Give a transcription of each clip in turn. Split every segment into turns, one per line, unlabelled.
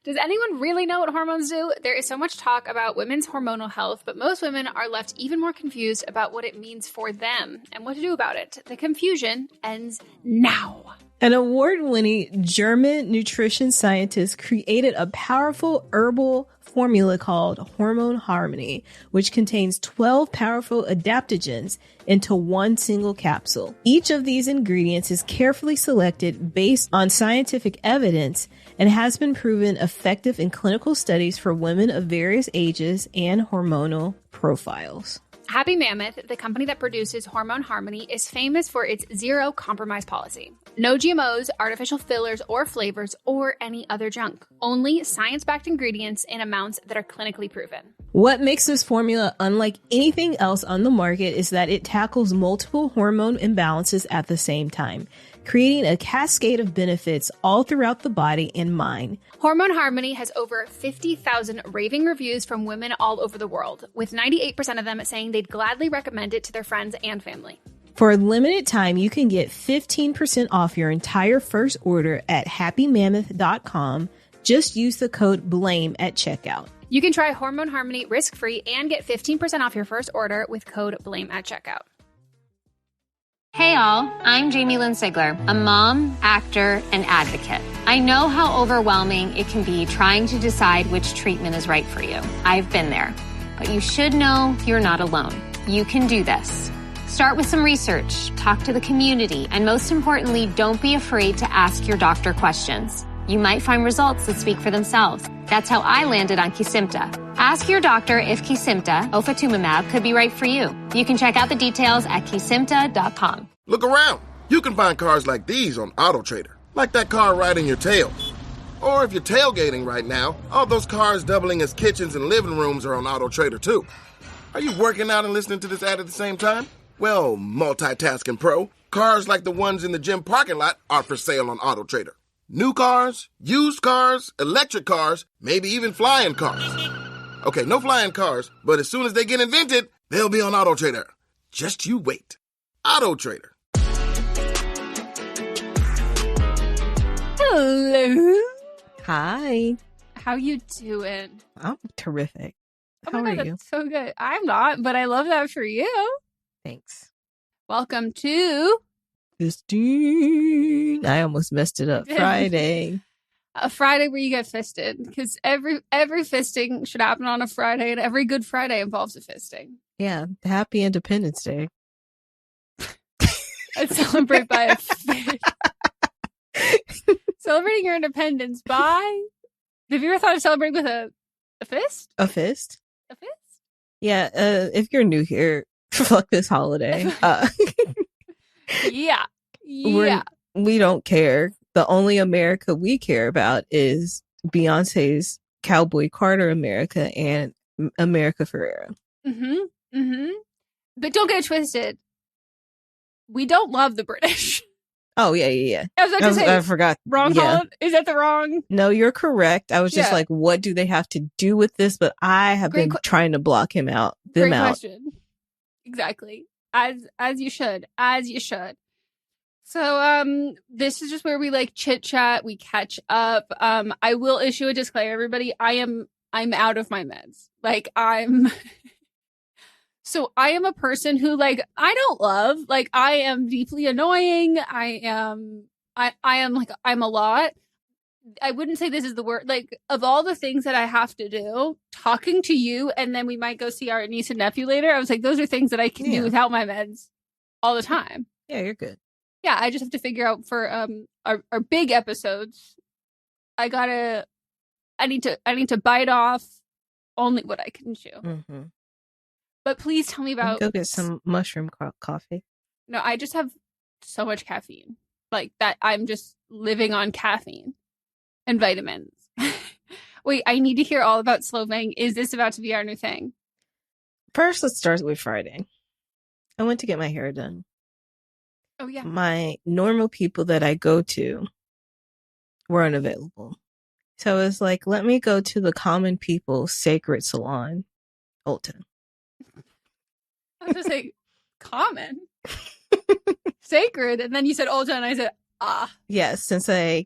Does anyone really know what hormones do? There is so much talk about women's hormonal health, but most women are left even more confused about what it means for them and what to do about it. The confusion ends now.
An award-winning German nutrition scientist created a powerful herbal formula called Hormone Harmony, which contains 12 powerful adaptogens into one single capsule. Each of these ingredients is carefully selected based on scientific evidence and has been proven effective in clinical studies for women of various ages and hormonal profiles.
Happy Mammoth, the company that produces Hormone Harmony, is famous for its zero compromise policy. No GMOs, artificial fillers or flavors, or any other junk. Only science-backed ingredients in amounts that are clinically proven.
What makes this formula unlike anything else on the market is that it tackles multiple hormone imbalances at the same time, creating a cascade of benefits all throughout the body and mind.
Hormone Harmony has over 50,000 raving reviews from women all over the world, with 98% of them saying they'd gladly recommend it to their friends and family.
For a limited time, you can get 15% off your entire first order at happymammoth.com. Just use the code BLAME at checkout.
You can try Hormone Harmony risk-free and get 15% off your first order with code BLAME at checkout.
Hey all, I'm Jamie Lynn Sigler, a mom, actor, and advocate. I know how overwhelming it can be trying to decide which treatment is right for you. I've been there. But you should know you're not alone. You can do this. Start with some research, talk to the community, and most importantly, don't be afraid to ask your doctor questions. You might find results that speak for themselves. That's how I landed on Kesimpta. Ask your doctor if Kesimpta, ofatumumab, could be right for you. You can check out the details at kesimpta.com.
Look around. You can find cars like these on AutoTrader, like that car riding your tail. Or if you're tailgating right now, all those cars doubling as kitchens and living rooms are on AutoTrader too. Are you working out and listening to this ad at the same time? Well, multitasking pro, cars like the ones in the gym parking lot are for sale on AutoTrader. New cars, used cars, electric cars, maybe even flying cars. Okay, no flying cars, but as soon as they get invented, they'll be on AutoTrader. Just you wait. AutoTrader.
Hello.
Hi.
How you doing?
I'm terrific.
Oh
How
my
are
God,
you?
that's so good. I'm not, but I love that for you.
Thanks.
Welcome to
15. I almost messed it up. Friday.
a Friday where you get fisted, because every fisting should happen on a Friday, and every Good Friday involves a fisting.
Yeah. Happy Independence Day.
And celebrate by a fist. Celebrating your independence by... Have you ever thought of celebrating with a fist?
A fist?
A fist?
Yeah. If you're new here, fuck this holiday.
Yeah.
We don't care. The only America we care about is Beyonce's Cowboy Carter America and America Ferrera.
Mm-hmm. Mm-hmm. But don't get it twisted. We don't love the British.
Oh, yeah.
I was about to say,
I forgot.
Wrong Holland? Is that the wrong?
No, you're correct. I was just
Yeah.
like, what do they have to do with this? But I have
Great
been trying to block him out. Them
Great
out.
question. Exactly. As you should. As you should. So this is just where we like chit chat, we catch up. I will issue a disclaimer, everybody. I'm out of my meds. Like so I am a person who like I don't love. Like I am deeply annoying. I am like I'm a lot. I wouldn't say this is the word. Like of all the things that I have to do, talking to you, and then we might go see our niece and nephew later. I was like, those are things that I can do without my meds all the time.
Yeah, you're good.
Yeah, I just have to figure out for our big episodes. I need to bite off only what I can chew.
Mm-hmm.
But please tell me about
Go get some mushroom coffee.
No, I just have so much caffeine. Like that I'm just living on caffeine and vitamins. Wait, I need to hear all about Solvang. Is this about to be our new thing?
First, let's start with Friday. I went to get my hair done.
Oh, yeah.
My normal people that I go to were unavailable. So I was like, let me go to the common people sacred salon, Ulta.
I was just like, common? Sacred? And then you said Ulta, and I said, ah.
Yes, since I'm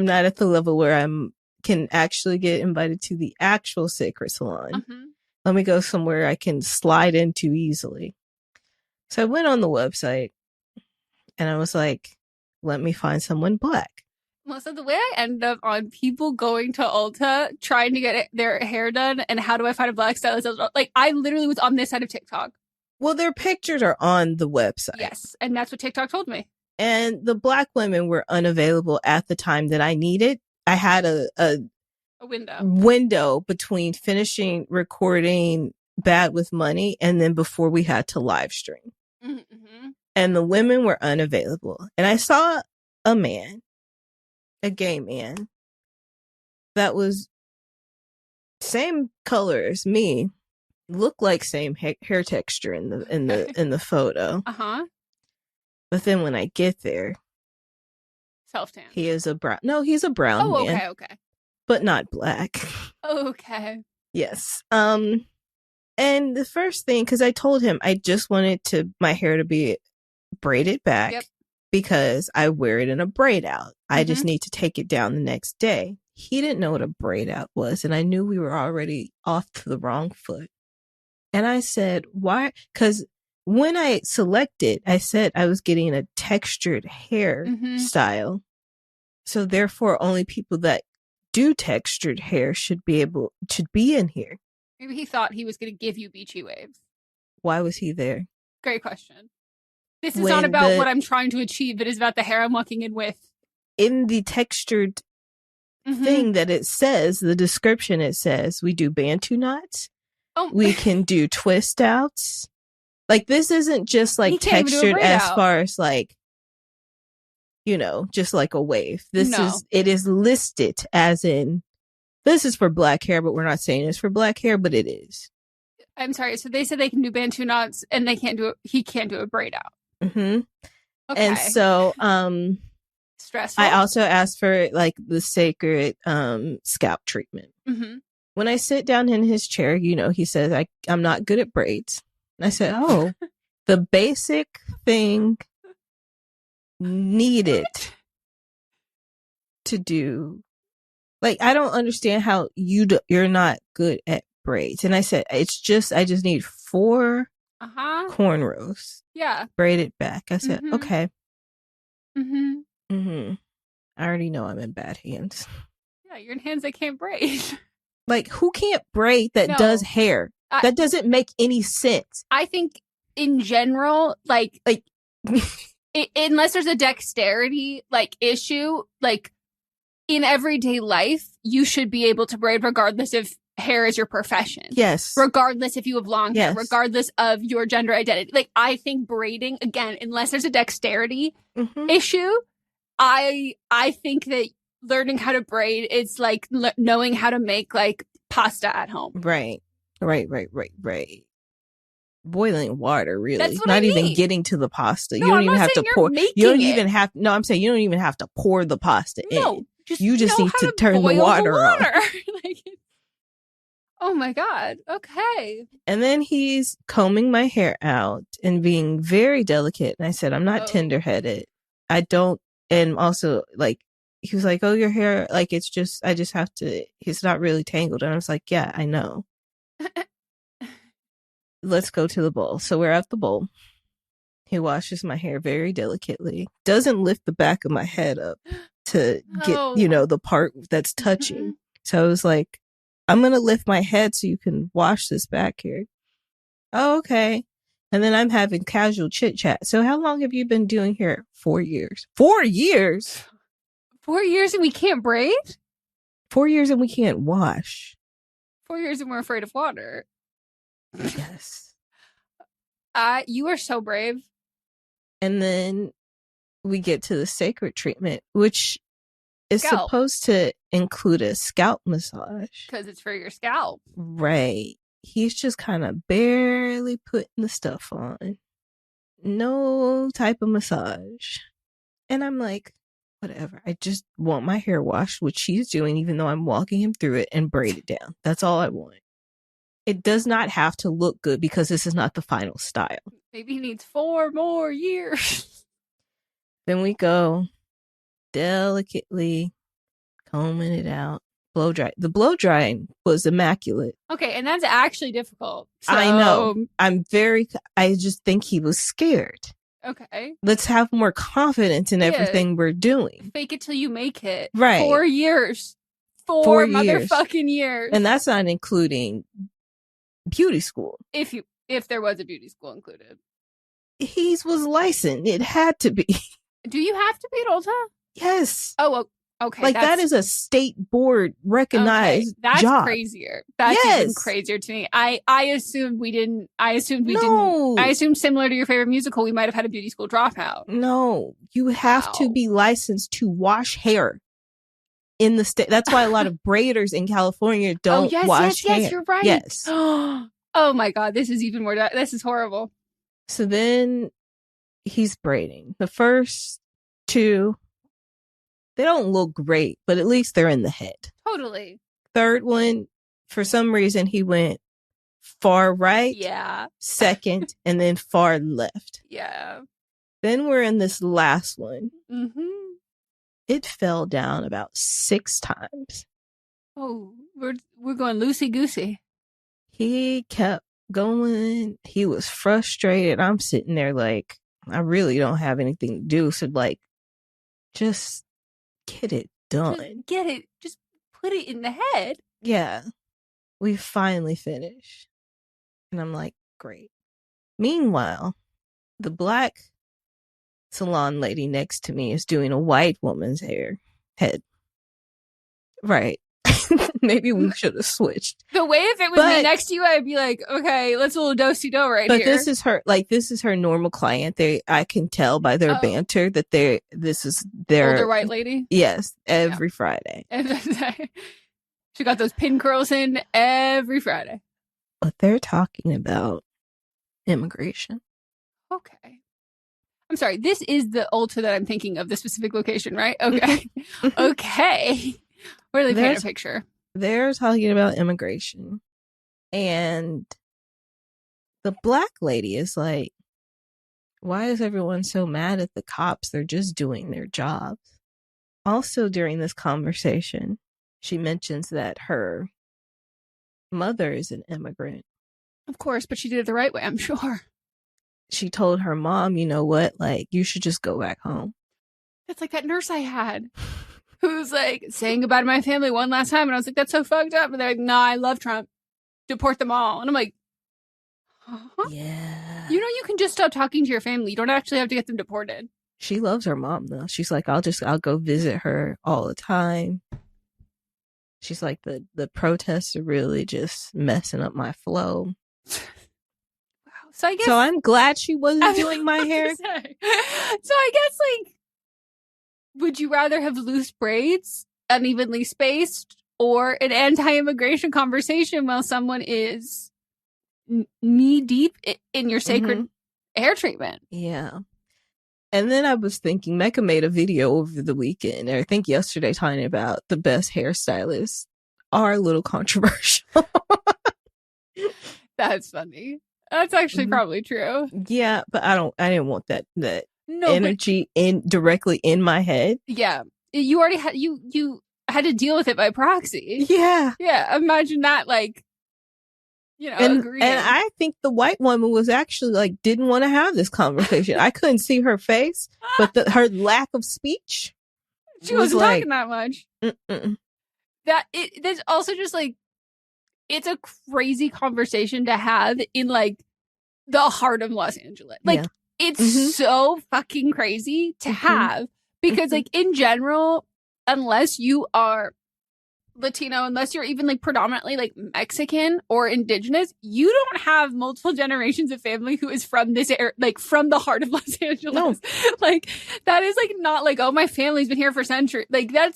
not at the level where I'm can actually get invited to the actual sacred salon.
Mm-hmm.
Let me go somewhere I can slide into easily. So I went on the website and I was like, let me find someone black.
Melissa, the way I ended up on people going to Ulta trying to get their hair done and how do I find a black stylist? Like, I literally was on this side of TikTok.
Well, their pictures are on the website.
Yes, and that's what TikTok told me.
And the black women were unavailable at the time that I needed. I had a window between finishing recording Bad with Money and then before we had to live stream.
Mm-hmm.
And the women were unavailable. And I saw a man, a gay man, that was same color as me, looked like same hair texture in the photo.
Uh-huh.
But then when I get there,
self-tan.
He is a brown. No, he's a brown man.
Okay.
But not black.
Okay.
Yes. And the first thing, because I told him I just wanted my hair to be braided back because I wear it in a braid out. I just need to take it down the next day. He didn't know what a braid out was, and I knew we were already off to the wrong foot. And I said, why? Because when I selected, I said I was getting a textured hair style. So therefore, only people that do textured hair should be in here.
Maybe he thought he was going to give you beachy waves.
Why was he there?
Great question. This is not about what I'm trying to achieve. It is about the hair I'm walking in with. In
the textured thing that it says, the description, it says, we do Bantu knots. Oh. We can do twist outs. Like, this isn't just like textured as far as like, just like a wave. It is listed as in, this is for black hair, but we're not saying it's for black hair, but it is.
I'm sorry. So they said they can do Bantu knots and he can't do a braid out.
Mm-hmm. Okay. And so,
stressful.
I also asked for like the sacred scalp treatment. Mm-hmm. When I sit down in his chair, he says, I'm not good at braids. And I said, oh, the basic thing needed to do. Like, I don't understand how you're not good at braids. And I said, I just need 4 cornrows.
Yeah.
Braided back. I said, okay. Mm-hmm. Mm-hmm. I already know I'm in bad hands.
Yeah, you're in hands that can't braid.
Like, who can't braid that does hair? That doesn't make any sense.
I think in general, like unless there's a dexterity issue, in everyday life, you should be able to braid regardless if hair is your profession.
Yes.
Regardless if you have long hair, regardless of your gender identity. I think braiding, again, unless there's a dexterity issue, I think that learning how to braid is like knowing how to make pasta at home.
Right. Boiling water, really.
That's what
Not
I mean.
Even getting to the pasta.
No,
you don't
I'm
even
not
have to pour.
You don't even have.
No, I'm saying you don't even have to pour the pasta in. You just need to turn
the
water on.
Oh my God. Okay.
And then he's combing my hair out and being very delicate. And I said, I'm not tender-headed. I don't. And also, he was like, oh, your hair, I just have to, it's not really tangled. And I was like, yeah, I know. Let's go to the bowl. So we're at the bowl. He washes my hair very delicately. Doesn't lift the back of my head up to get, the part that's touching. So I was like, I'm going to lift my head so you can wash this back here. Oh, okay. And then I'm having casual chit chat. So how long have you been doing hair? 4 years. 4 years?
4 years and we can't braid?
4 years and we can't wash.
4 years and we're afraid of water.
Yes.
You are so brave.
And then we get to the sacred treatment, which is supposed to include a scalp massage.
Because it's for your scalp.
Right. He's just kind of barely putting the stuff on. No type of massage. And I'm like, whatever. I just want my hair washed, which he's doing, even though I'm walking him through it, and braid it down. That's all I want. It does not have to look good because this is not the final style.
Maybe he needs 4 more years.
Then we go delicately combing it out. blow dry. The blow drying was immaculate.
Okay, and that's actually difficult. So,
I know. I just think he was scared.
Okay.
Let's have more confidence in everything we're doing.
Fake it till you make it.
Right.
4 years. 4 motherfucking years.
And that's not including beauty school.
If there was a beauty school included.
He was licensed. It had to be. Do
you have to be at Ulta?
Yes.
Oh, okay.
Like that is a state board recognized
that's
job.
Crazier. That's even crazier to me. I assumed we didn't. I assumed similar to your favorite musical, we might have had a beauty school dropout.
No, you have to be licensed to wash hair in the state. That's why a lot of braiders in California don't wash hair. Yes, you're right. Yes.
Oh my God, this is even more. This is horrible.
So then he's braiding. The first two, they don't look great, but at least they're in the head.
Totally.
Third one, for some reason, he went far right.
Yeah.
Second, and then far left.
Yeah.
Then we're in this last one.
Mm-hmm.
It fell down about 6 times.
Oh, we're going loosey-goosey.
He kept going. He was frustrated. I'm sitting there like, I really don't have anything to do. So like, just get it done.
Just put it in the head.
Yeah. We finally finished. And I'm like, great. Meanwhile, the black salon lady next to me is doing a white woman's head. Right. Maybe we should have switched.
The way if it was me next to you, I'd be like, okay, let's a little do-si-do right here.
But this is her normal client. I can tell by their banter that this is their
older white lady.
Yes, every Friday.
She got those pin curls in every Friday.
But they're talking about immigration.
Okay. I'm sorry. This is the Ulta that I'm thinking of, the specific location, right? Okay. Okay. Really paint a picture.
They're talking about immigration. And the black lady is like, why is everyone so mad at the cops? They're just doing their jobs. Also, during this conversation, she mentions that her mother is an immigrant.
Of course, but she did it the right way, I'm sure.
She told her mom, you know what? Like, you should just go back home.
That's like that nurse I had who's like saying goodbye to my family one last time. And I was like, that's so fucked up. And they're like, nah, I love Trump. Deport them all. And I'm like, huh?
Yeah.
You know, you can just stop talking to your family. You don't actually have to get them deported.
She loves her mom, though. She's like, I'll go visit her all the time. She's like, the protests are really just messing up my flow.
Wow. So
I'm glad she wasn't doing my hair.
So I guess, like, would you rather have loose braids, unevenly spaced, or an anti-immigration conversation while someone is knee deep in your sacred hair treatment?
Yeah. And then I was thinking, Meghan made a video over the weekend, or I think yesterday, talking about the best hairstylists are a little controversial.
That's funny. That's actually probably true.
Yeah, but I didn't want that energy directly in my head.
Yeah. You already had, you had to deal with it by proxy.
Yeah.
Yeah. Imagine that, like, you know, agreeing.
And I think the white woman was actually like, didn't want to have this conversation. I couldn't see her face, but her lack of speech.
She wasn't talking that much. There's also just like, it's a crazy conversation to have in like the heart of Los Angeles. Like, it's so fucking crazy to have because like in general, unless you are Latino, unless you're even like predominantly like Mexican or indigenous, you don't have multiple generations of family who is from this area, like from the heart of Los Angeles. No. Like that is like not like, oh, my family's been here for centuries. Like it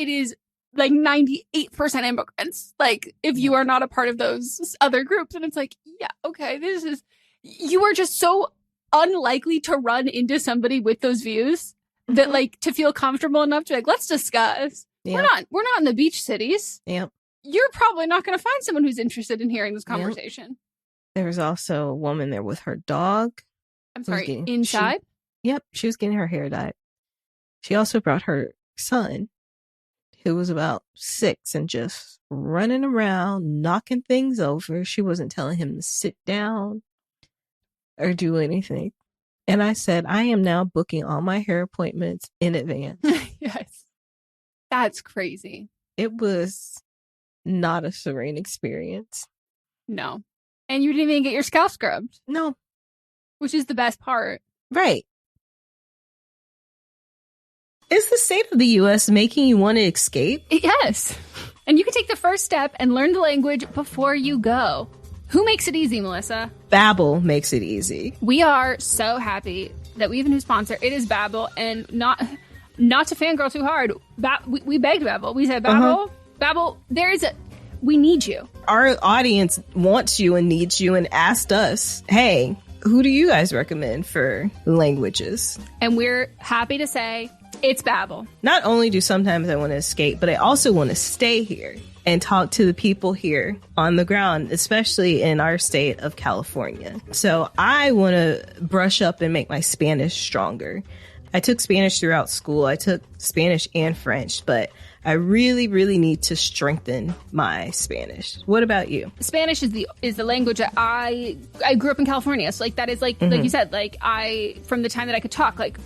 is like 98% immigrants. Like if you are not a part of those other groups, and it's like, yeah, okay, you are just so unlikely to run into somebody with those views that like to feel comfortable enough to like, let's discuss. Yep. We're not in the beach cities.
Yep.
You're probably not going to find someone who's interested in hearing this conversation. Yep.
There was also a woman there with her dog.
I'm sorry, inside?
She was getting her hair dyed. She also brought her son. who was about 6 and just running around, knocking things over. She wasn't telling him to sit down or do anything. And I said, I am now booking all my hair appointments in advance.
Yes. That's crazy.
It was not a serene experience.
No. And you didn't even get your scalp scrubbed.
No.
Which is the best part.
Right. Is the state of the U.S. making you want to escape?
Yes. And you can take the first step and learn the language before you go. Who makes it easy, Melissa?
BAIW makes it easy.
We are so happy that we have a new sponsor. It is BAIW, and not to fangirl too hard. We begged BAIW. We said, BAIW, BAIW, we need you.
Our audience wants you and needs you and asked us, hey, who do you guys recommend for languages?
And we're happy to say it's BAIW.
Not only do sometimes I want to escape, but I also want to stay here and talk to the people here on the ground, especially in our state of California. So I want to brush up and make my Spanish stronger. I took Spanish throughout school. I took Spanish and French, but I really, really need to strengthen my Spanish. What about you?
Spanish is the language that I grew up in California. So like that is like you said, like from the time that I could talk, like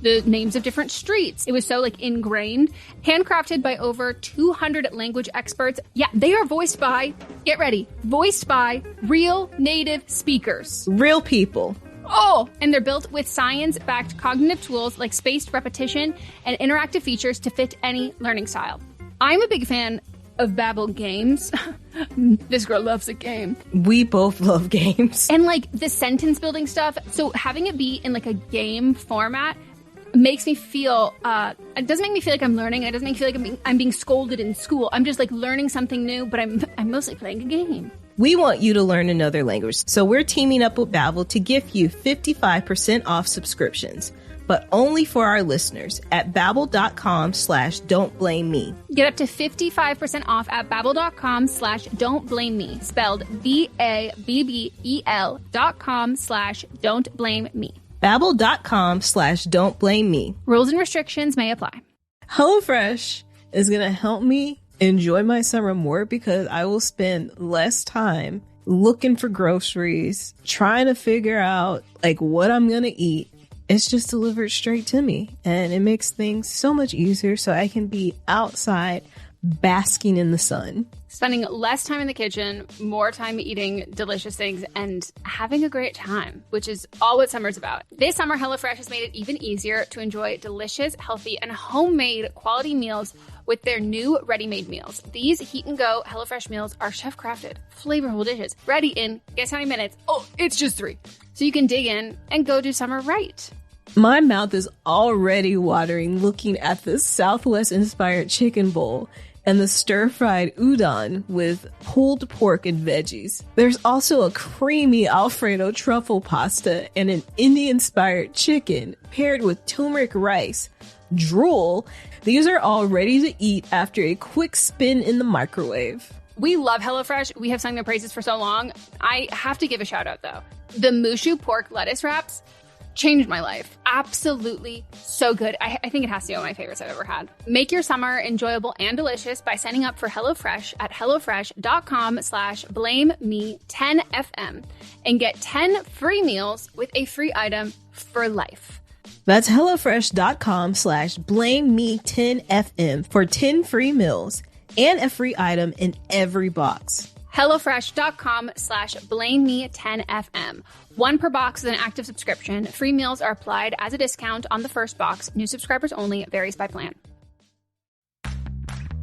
the names of different streets. It was so like ingrained, handcrafted by over 200 language experts. Yeah, they are voiced by, get ready, voiced by real native speakers.
Real people.
Oh, and they're built with science-backed cognitive tools like spaced repetition and interactive features to fit any learning style. I'm a big fan of BAIW games. This girl loves a game.
We both love games.
And like the sentence building stuff. So having it be in like a game format makes me feel, it doesn't make me feel like I'm learning. It doesn't make me feel like I'm being scolded in school. I'm just like learning something new, but I'm mostly playing a game.
We want you to learn another language, so we're teaming up with BAIW to give you 55% off subscriptions, but only for our listeners at babbel.com/don'tblameme.
Get up to 55% off at babbel.com/don'tblameme, spelled BABBEL.com/don'tblameme.
Babbel.com/don'tblameme.
Rules and restrictions may apply.
HelloFresh is going to help me enjoy my summer more because I will spend less time looking for groceries, trying to figure out like what I'm going to eat. It's just delivered straight to me, and it makes things so much easier so I can be outside basking in the sun.
Spending less time in the kitchen, more time eating delicious things, and having a great time, which is all what summer's about. This summer, HelloFresh has made it even easier to enjoy delicious, healthy, and homemade quality meals with their new ready-made meals. These heat-and-go HelloFresh meals are chef-crafted, flavorful dishes, ready in, guess how many minutes? Oh, it's just 3. So you can dig in and go do summer right.
My mouth is already watering looking at this Southwest-inspired chicken bowl and the stir-fried udon with pulled pork and veggies. There's also a creamy Alfredo truffle pasta and an Indian-inspired chicken paired with turmeric rice. Drool. These are all ready to eat after a quick spin in the microwave.
We love HelloFresh. We have sung their praises for so long. I have to give a shout out though. The Mushu pork lettuce wraps changed my life. Absolutely so good. I think it has to be one of my favorites I've ever had. Make your summer enjoyable and delicious by signing up for HelloFresh at hellofresh.com/blameme10fm and get 10 free meals with a free item for life.
That's hellofresh.com/blameme10fm for 10 free meals and a free item in every box.
HelloFresh.com/blameme10fm. 1 per box is an active subscription. Free meals are applied as a discount on the first box. New subscribers only. Varies by plan.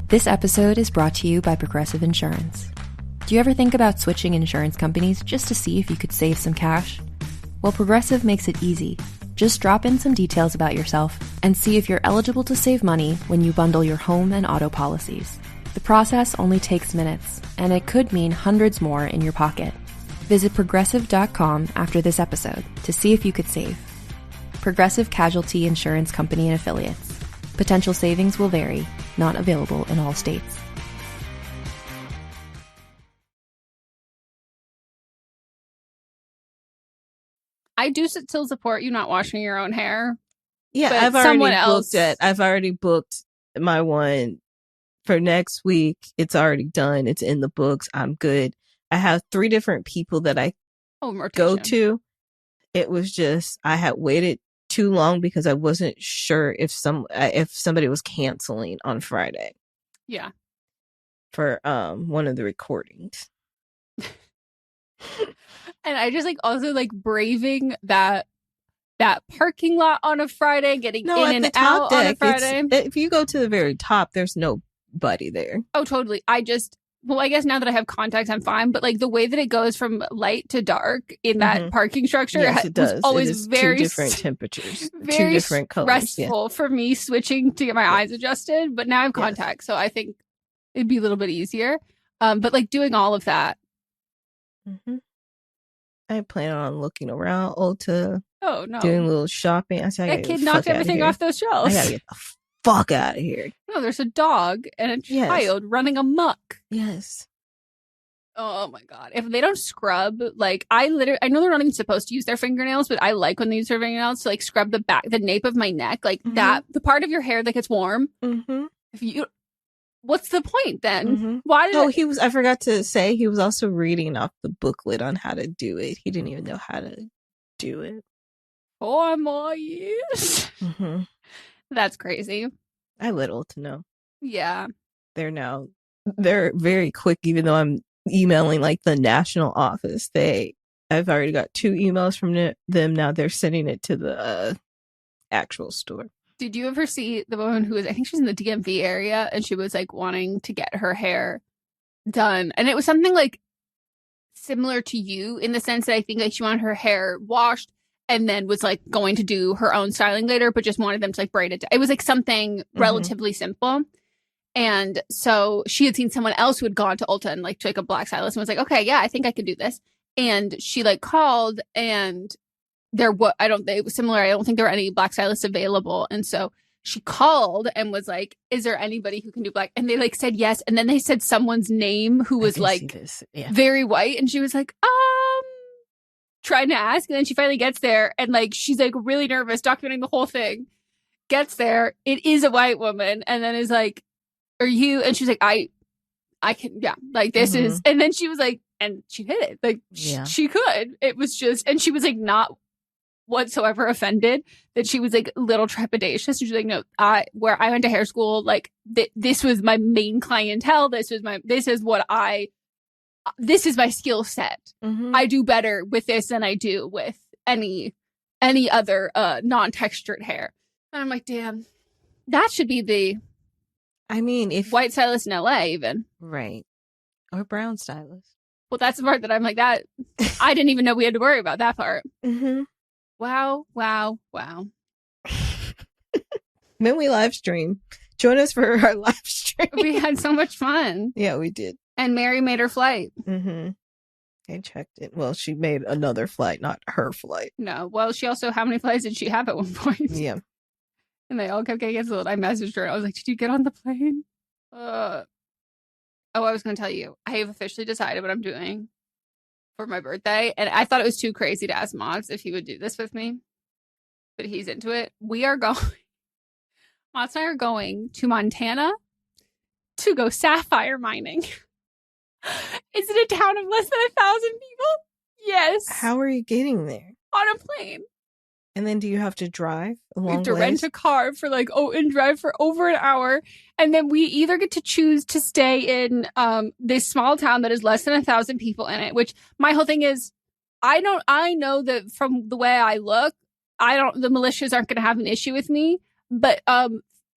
This episode is brought to you by Progressive Insurance. Do you ever think about switching insurance companies just to see if you could save some cash? Well, Progressive makes it easy. Just drop in some details about yourself and see if you're eligible to save money when you bundle your home and auto policies. The process only takes minutes, and it could mean hundreds more in your pocket. Visit Progressive.com after this episode to see if you could save. Progressive Casualty Insurance Company and Affiliates. Potential savings will vary. Not available in all states.
I do still support you not washing your own hair.
Yeah,
but
I've already booked my one for next week, it's already done. It's in the books. I'm good. I have 3 different people that I go to. It was just, I had waited too long because I wasn't sure if somebody was canceling on Friday.
Yeah.
For one of the recordings.
And I just like also like braving that parking lot on a Friday, getting in and out on a Friday.
If you go to the very top, there's nobody there.
Oh, totally. I guess now that I have contacts, I'm fine. But like the way that it goes from light to dark in that parking structure,
yes, it does.
Was always
it is
very
2 different temperatures,
very
2 different colors.
Stressful for me switching to get my eyes adjusted. But now I have contacts, so I think it'd be a little bit easier. But like doing all of that.
Mm-hmm. I plan on looking around Ulta.
Oh no,
doing a little shopping. I said,
that kid knocked everything off those shelves.
I gotta get the fuck out of here.
No, there's a dog and a child running amok.
Yes.
Oh my god! If they don't scrub, like I know they're not even supposed to use their fingernails, but I like when they use their fingernails to like scrub the nape of my neck, like that, the part of your hair that gets warm.
Mm-hmm.
What's the point then?
Mm-hmm.
Why did
I forgot to say he was also reading off the booklet on how to do it. He didn't even know how to do it.
4 more years.
Mm-hmm.
That's crazy.
I let Ulta know.
Yeah.
They're very quick, even though I'm emailing like the national office. I've already got 2 emails from them. Now they're sending it to the actual store.
Did you ever see the woman who was, I think she's in the DMV area, and she was like wanting to get her hair done. And it was something like similar to you in the sense that I think like she wanted her hair washed and then was like going to do her own styling later, but just wanted them to like braid it. It was like something relatively simple. And so she had seen someone else who had gone to Ulta and like took a black stylist and was like, okay, yeah, I think I can do this. And she like called, and it was similar. I don't think there were any black stylists available. And so she called and was like, is there anybody who can do black? And they like said yes. And then they said someone's name who was like very white. And she was like, trying to ask. And then she finally gets there and like, she's like really nervous, documenting the whole thing. Gets there. It is a white woman. And then is like, are you? And she's like, I can, yeah, like this is. And then she was like, and she hit it. Like she could. It was just, and she was like, not whatsoever offended, that she was like a little trepidatious. She was like, no, where I went to hair school, like this was my main clientele. This is my skill set. I do better with this than I do with any other non-textured hair. And I'm like, damn, that should be if white stylist in LA even.
Right. Or brown stylist.
Well, that's the part that I'm like, that I didn't even know we had to worry about that part. Wow.
Then we live stream. Join us for our live stream.
We had so much fun.
Yeah, we did.
And Mary made her flight.
I checked it. Well, she made another flight, not her flight.
No. Well, she also, how many flights did she have at one point?
Yeah.
And they all kept getting canceled. I messaged her. I was like, did you get on the plane? I was going to tell you. I have officially decided what I'm doing for my birthday. And I thought it was too crazy to ask Mods if he would do this with me. But he's into it. Mods and I are going to Montana to go sapphire mining. Is it a town of less than 1,000 people? Yes.
How are you getting there?
On a plane.
And then do you have to drive a long way?
We have to rent a car for and drive for over an hour. And then we either get to choose to stay in this small town that is less than 1,000 people in it, which my whole thing is, I know that from the way I look, the militias aren't going to have an issue with me. But as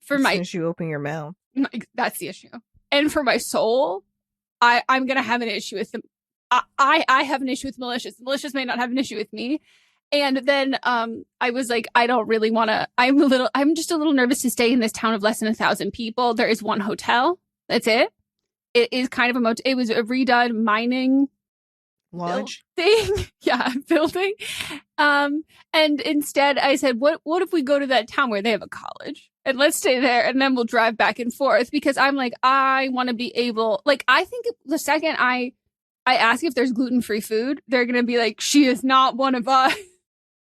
soon
as you open your mouth.
That's the issue. And for my soul, I'm going to have an issue with them. I have an issue with militias. Militias may not have an issue with me. And then I was like, I don't really want to. I'm just a little nervous to stay in this town of less than 1,000 people. There is one hotel. That's it. It is kind of it was a redone mining
lodge
thing. Yeah, building. And instead I said, what if we go to that town where they have a college? And let's stay there, and then we'll drive back and forth, because I'm like, I want to be able, I think the second I ask if there's gluten-free food, they're going to be like, she is not one of us.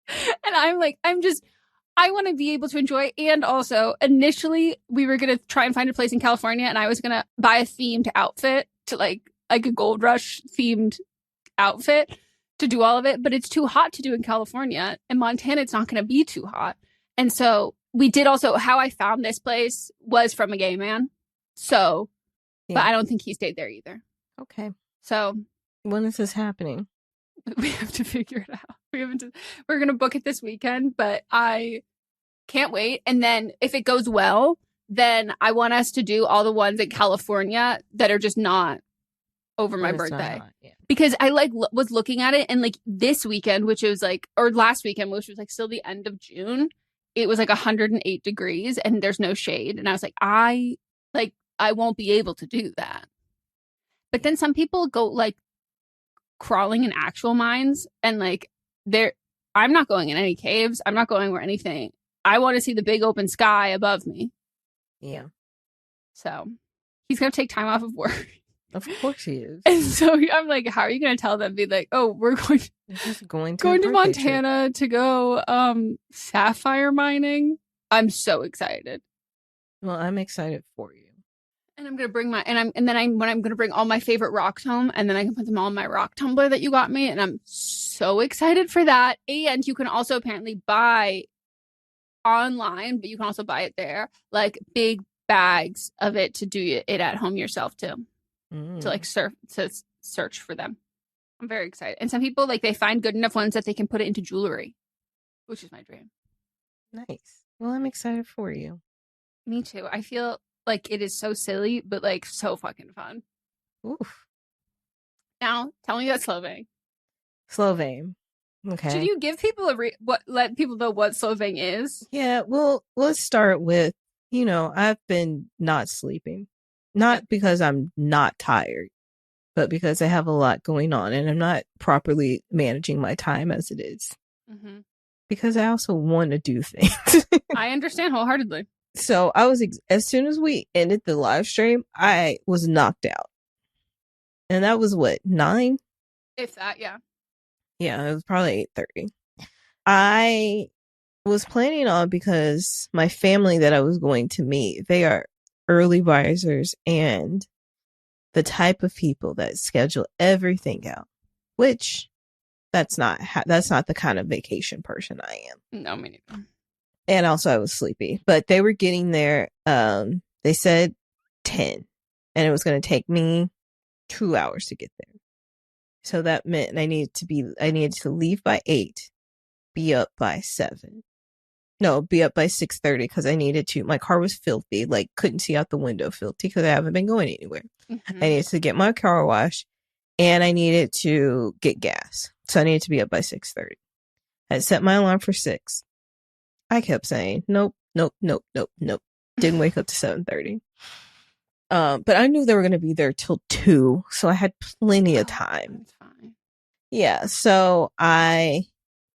And I'm like, I want to be able to enjoy. And also, initially, we were going to try and find a place in California, and I was going to buy a themed outfit to like a Gold Rush themed outfit to do all of it. But it's too hot to do in California. In Montana, it's not going to be too hot. And so we did also, how I found this place was from a gay man. So, but I don't think he stayed there either.
Okay.
So
when is this happening?
We have to figure it out. We're going to book it this weekend, but I can't wait. And then if it goes well, then I want us to do all the ones in California that are just not over my birthday. Because I was looking at it, and like this weekend, which was like, or last weekend, which was like still the end of June, it was like 108 degrees and there's no shade. And I was like, I won't be able to do that. But then some people go like crawling in actual mines, and like I'm not going in any caves. I'm not going where anything. I want to see the big open sky above me.
Yeah.
So he's going to take time off of work.
Of course he is.
And so I'm like, how are you going to tell them? Be like, oh, we're going to Montana to go sapphire mining. I'm so excited.
Well, I'm excited for you.
And I'm gonna bring I'm gonna bring all my favorite rocks home, and then I can put them all in my rock tumbler that you got me, and I'm so excited for that. And you can also apparently buy online, but you can also buy it there, like big bags of it to do it at home yourself too, to like search for them. I'm very excited. And some people like they find good enough ones that they can put it into jewelry, which is my dream.
Nice. Well, I'm excited for you.
Me too. I feel like it is so silly, but like so fucking fun.
Oof.
Now, tell me about Solvang.
Solvang. Okay.
Should you give people let people know what Solvang is?
Yeah, well, let's start with, I've been not sleeping. Not because I'm not tired, but because I have a lot going on and I'm not properly managing my time as it is. Mm-hmm. Because I also want to do things.
I understand wholeheartedly.
So I was, as soon as we ended the live stream, I was knocked out. And that was what, 9?
If that, yeah.
Yeah, it was probably 8:30. I was planning on, because my family that I was going to meet, they are early risers and the type of people that schedule everything out, which that's not the kind of vacation person I am.
No, me neither.
And also I was sleepy, but they were getting there. They said 10, and it was going to take me 2 hours to get there. So that meant I needed to leave by 8, be up by 7. No, be up by 6:30 because I needed to. My car was filthy, like couldn't see out the window, filthy because I haven't been going anywhere. Mm-hmm. I needed to get my car washed, and I needed to get gas. So I needed to be up by 6:30. I set my alarm for 6. I kept saying, nope. Didn't wake up to 7:30. But I knew they were going to be there till 2. So I had plenty of time. That's fine. Yeah. So I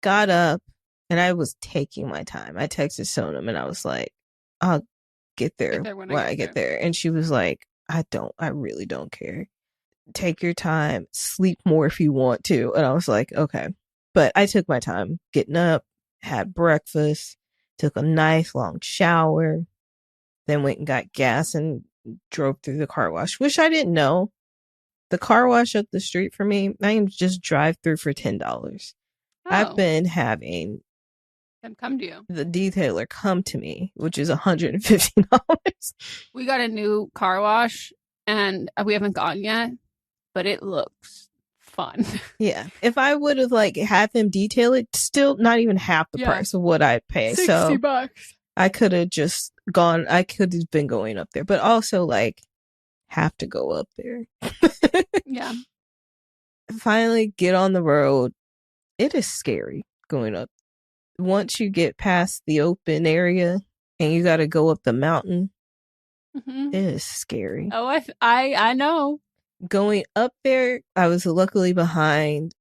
got up and I was taking my time. I texted Sonam and I was like, I'll get there when I get there. And she was like, I really don't care. Take your time. Sleep more if you want to. And I was like, okay. But I took my time getting up, had breakfast, took a nice long shower, then went and got gas and drove through the car wash, which I didn't know. The car wash up the street for me, I can just drive through for $10. Oh. I've been having
them come to you.
The detailer come to me, which is $150.
We got a new car wash and we haven't gone yet, but it looks fun.
Yeah. If I would have had them detail it, still not even half the price of what I'd pay.
$60.
I could have just gone. I could have been going up there, but also have to go up there.
Yeah.
Finally get on the road. It is scary going up. Once you get past the open area and you got to go up the mountain, mm-hmm. It is scary.
Oh, I know.
Going up there, I was luckily behind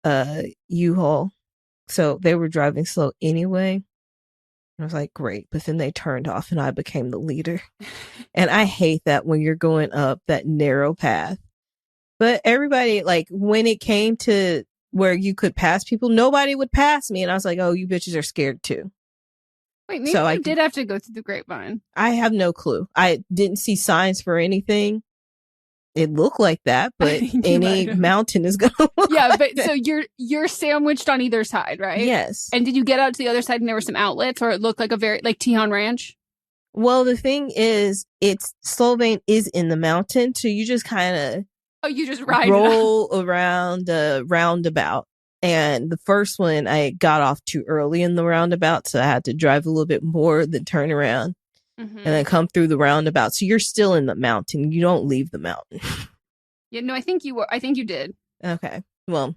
U-Haul, so they were driving slow anyway. I was like, great, but then they turned off and I became the leader. And I hate that when you're going up that narrow path. But everybody, when it came to where you could pass people, nobody would pass me. And I was like, oh, you bitches are scared too.
Wait, maybe
So
you did have to go through the grapevine.
I have no clue. I didn't see signs for anything. It looked like that, but any mountain is going to look
Yeah,
like
but
that.
so you're sandwiched on either side, right?
Yes.
And did you get out to the other side and there were some outlets, or it looked like a very, like Tejon Ranch?
Well, the thing is, Solvang is in the mountain, so you just kind of
you just ride
roll around the roundabout. And the first one, I got off too early in the roundabout, so I had to drive a little bit more, then turn around, and then come through the roundabout. So you're still in the mountain. You don't leave the mountain.
Yeah, no, I think you were. I think you did.
Okay. Well,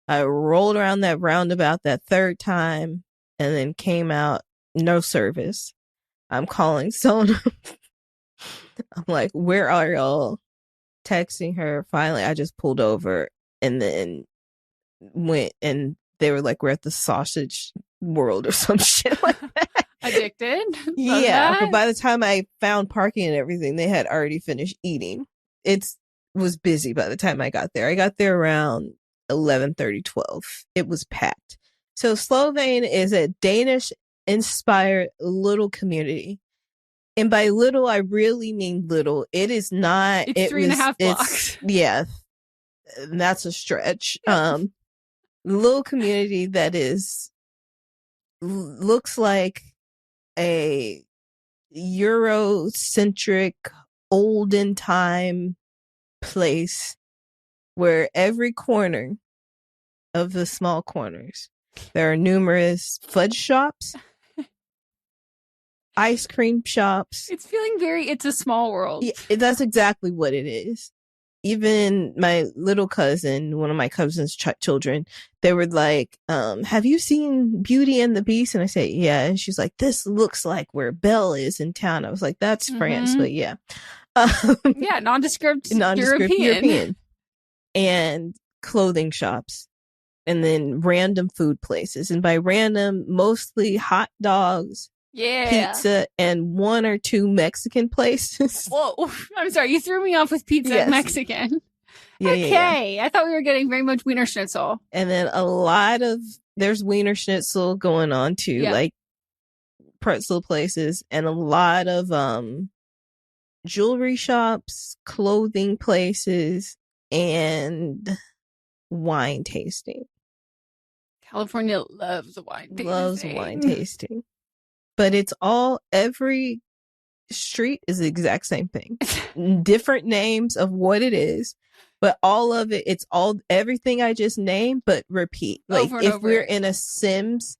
I rolled around that roundabout that third time, and then came out, no service. I'm calling someone. I'm like, where are y'all? Texting her. Finally, I just pulled over and then went, and they were like, we're at the sausage world or some shit like that.
Addicted?
Yeah. But by the time I found parking and everything, they had already finished eating. It was busy by the time I got there. I got there around 11:30, 12. It was packed. So Solvang is a Danish-inspired little community. And by little, I really mean little. It is not.
It's 3.5 blocks.
Yeah, that's a stretch. Little community that looks like a Eurocentric, olden time place where every corner of the small corners, there are numerous fudge shops. Ice cream shops.
It's feeling it's a small world.
Yeah, that's exactly what it is. Even my little cousin, one of my cousin's children, they were like, have you seen Beauty and the Beast? And I said, yeah. And she's like, this looks like where Belle is in town. I was like, that's France, but yeah.
Yeah, nondescript European.
And clothing shops. And then random food places. And by random, mostly hot dogs.
Yeah.
Pizza and 1 or 2 Mexican places.
Whoa. I'm sorry. You threw me off with pizza and Mexican.
Yeah,
okay.
Yeah.
I thought we were getting very much Wiener Schnitzel.
And then there's Wiener Schnitzel going on too, like pretzel places, and a lot of jewelry shops, clothing places, and wine tasting.
California loves wine
tasting. But every street is the exact same thing. Different names of what it is, but all of it, everything I just named, but repeat. Like if we're in a Sims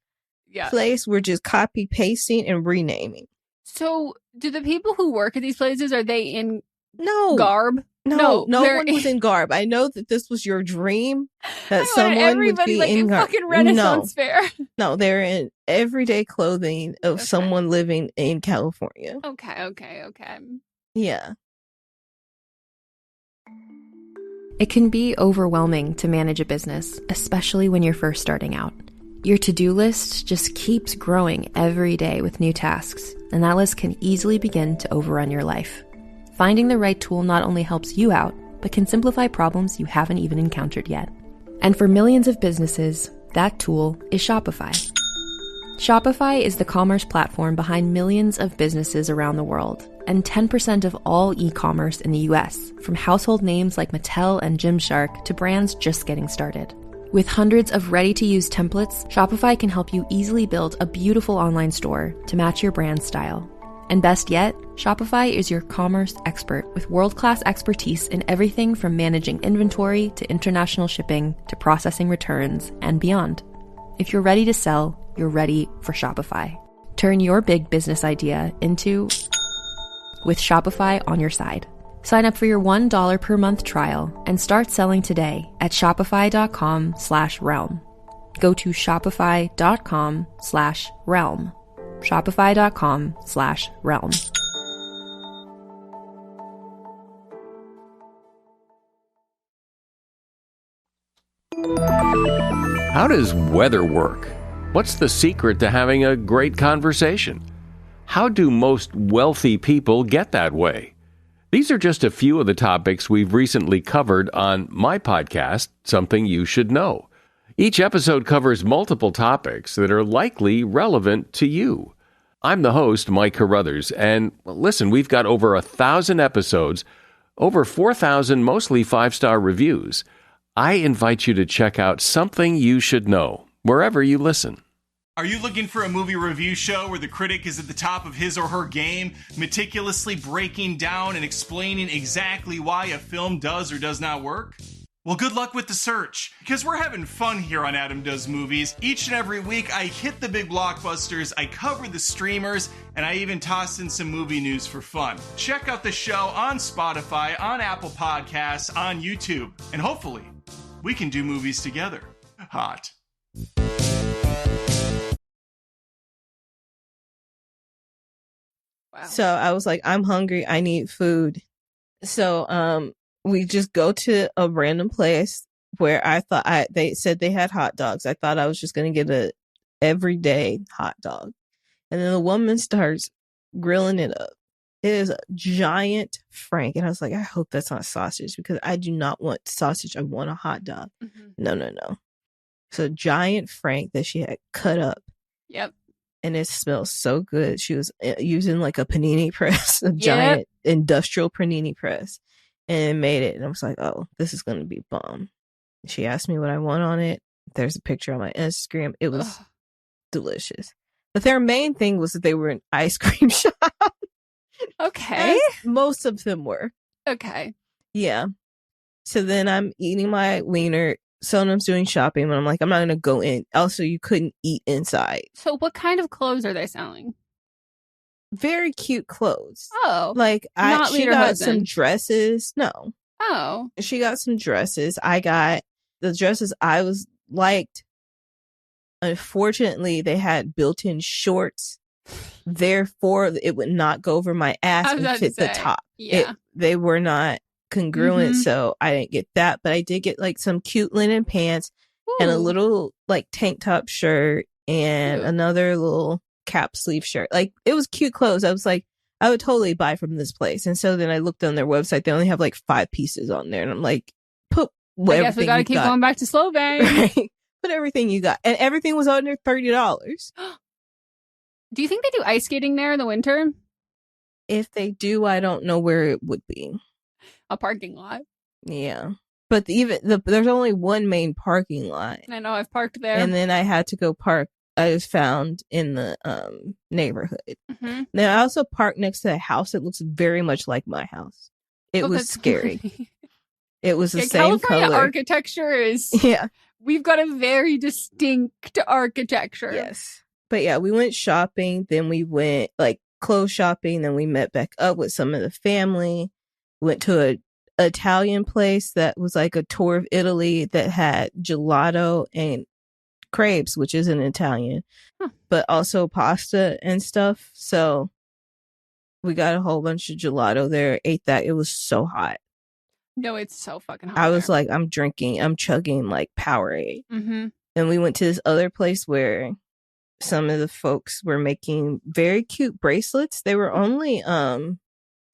place, we're just copy pasting and renaming.
So do the people who work at these places, are they in garb?
No one was in garb. I know that this was your dream, that someone would be in garb.
Fucking Renaissance fair.
No, they're in everyday clothing of someone living in California.
Okay.
Yeah.
It can be overwhelming to manage a business, especially when you're first starting out. Your to-do list just keeps growing every day with new tasks, and that list can easily begin to overrun your life. Finding the right tool not only helps you out, but can simplify problems you haven't even encountered yet. And for millions of businesses, that tool is Shopify. Shopify is the commerce platform behind millions of businesses around the world, and 10% of all e-commerce in the US, from household names like Mattel and Gymshark to brands just getting started. With hundreds of ready-to-use templates, Shopify can help you easily build a beautiful online store to match your brand style. And best yet, Shopify is your commerce expert with world-class expertise in everything from managing inventory to international shipping to processing returns and beyond. If you're ready to sell, you're ready for Shopify. Turn your big business idea into with Shopify on your side. Sign up for your $1 per month trial and start selling today at shopify.com/realm. Go to shopify.com/realm. Shopify.com/realm.
How does weather work? What's the secret to having a great conversation? How do most wealthy people get that way? These are just a few of the topics we've recently covered on my podcast, Something You Should Know. Each episode covers multiple topics that are likely relevant to you. I'm the host, Mike Carruthers, and listen, we've got over 1,000 episodes, over 4,000 mostly 5-star reviews. I invite you to check out Something You Should Know, wherever you listen.
Are you looking for a movie review show where the critic is at the top of his or her game, meticulously breaking down and explaining exactly why a film does or does not work? Well, good luck with the search, because we're having fun here on Adam Does Movies. Each and every week, I hit the big blockbusters, I cover the streamers, and I even toss in some movie news for fun. Check out the show on Spotify, on Apple Podcasts, on YouTube, and hopefully, we can do movies together. Hot.
Wow.
So I was like, I'm hungry. I need food. So we just go to a random place where I thought they said they had hot dogs. I thought I was just going to get a everyday hot dog. And then the woman starts grilling it up. It is a giant Frank. And I was like, I hope that's not sausage because I do not want sausage. I want a hot dog.
Mm-hmm.
No. It's a giant Frank that she had cut up.
Yep.
And it smells so good. She was using like a panini press, a giant industrial panini press, and made it. And I was like, oh, this is going to be bomb. She asked me what I want on it. There's a picture on my Instagram. It was delicious. But their main thing was that they were an ice cream shop.
Okay.
As most of them were.
Okay.
Yeah. So then I'm eating my wiener. Sonam's doing shopping, and I'm like, I'm not going to go in. Also, you couldn't eat inside.
So what kind of clothes are they selling?
Very cute clothes.
Oh.
Like, she got some dresses. No.
Oh.
She got some dresses. I got the dresses I was liked. Unfortunately, they had built-in shorts. Therefore, it would not go over my ass and fit the top.
Yeah.
They were not congruent, so I didn't get that. But I did get like some cute linen pants and a little like tank top shirt and another little cap sleeve shirt. Like, it was cute clothes. I was like, I would totally buy from this place. And so then I looked on their website. They only have like 5 pieces on there. And I'm like, put whatever.
I guess we got to keep going back to Solvang.
Right? Put everything you got. And everything was under $30.
Do you think they do ice skating there in the winter?
If they do, I don't know where it would be.
A parking lot.
Yeah. But there's only one main parking lot.
I know, I've parked there.
And then I had to go park. I was found in the neighborhood.
Mm-hmm.
Now, I also parked next to a house that looks very much like my house. It was scary. It was the same
California
color.
Architecture is...
Yeah.
We've got a very distinct architecture.
Yes. But yeah, we went shopping. Then we went like clothes shopping. Then we met back up with some of the family. Went to a Italian place that was like a tour of Italy that had gelato and crepes, which isn't Italian, but also pasta and stuff. So we got a whole bunch of gelato there. Ate that. It was so hot.
No, it's so fucking hot.
I was like, I'm chugging like Powerade.
Mm-hmm.
And we went to this other place where some of the folks were making very cute bracelets. They were only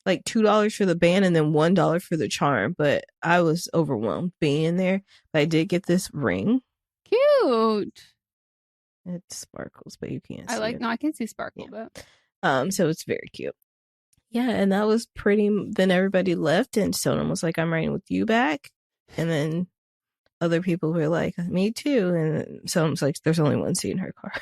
like $2 for the band and then $1 for the charm. But I was overwhelmed being there. But I did get this ring.
Cute.
It sparkles, but you can't see it.
No, I can see sparkle, but
so it's very cute. Yeah, and that was pretty. Then everybody left, and Sonam was like, "I'm riding with you back," and then other people were like, "Me too," and Sonam's like, "There's only one seat in her car."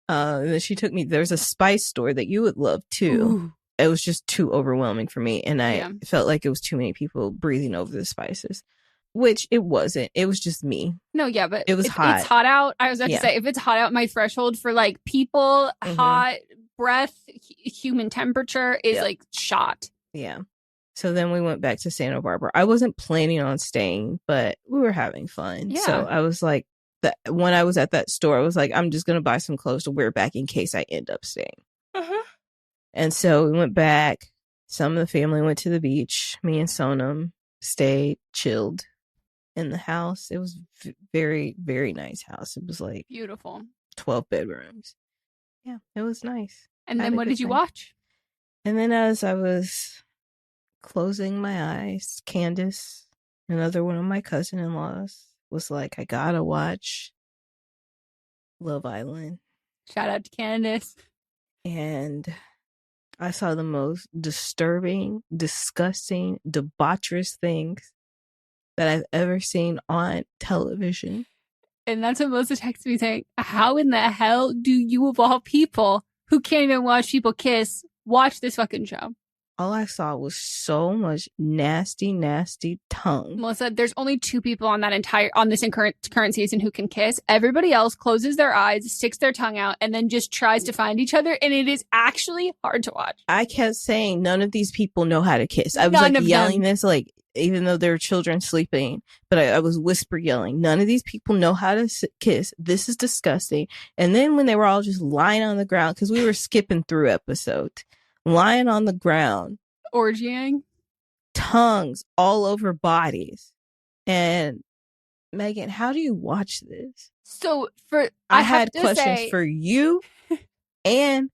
And then she took me. There's a spice store that you would love too. Ooh. It was just too overwhelming for me, and I felt like it was too many people breathing over the spices. Which it wasn't. It was just me.
No, yeah, but
it was hot.
It's hot out. I was about to say, if it's hot out, my threshold for like people, hot breath, human temperature is like shot.
Yeah. So then we went back to Santa Barbara. I wasn't planning on staying, but we were having fun. Yeah. So I was like, when I was at that store, I was like, I'm just going to buy some clothes to wear back in case I end up staying. Uh-huh. And so we went back. Some of the family went to the beach. Me and Sonam stayed, chilled in the house. It was very, very nice house. It was like
beautiful
12 bedrooms. Yeah, it was nice.
And then what did you watch?
And then as I was closing my eyes, Candace, another one of my cousin-in-laws, was like, I gotta watch Love Island.
Shout out to Candace.
And I saw the most disturbing, disgusting, debaucherous things that I've ever seen on television.
And that's what Melissa texted me saying, how in the hell do you, of all people who can't even watch people kiss, watch this fucking show?
All I saw was so much nasty, nasty tongue.
Melissa, there's only 2 people on this current season who can kiss. Everybody else closes their eyes, sticks their tongue out, and then just tries to find each other. And it is actually hard to watch.
I kept saying none of these people know how to kiss. I was yelling this, even though there were children sleeping, but I was whisper yelling, none of these people know how to kiss. This is disgusting. And then when they were all just lying on the ground, because we were skipping through episodes, lying on the ground,
orgying,
tongues all over bodies. And Meghan, how do you watch this?
So
I had questions for you and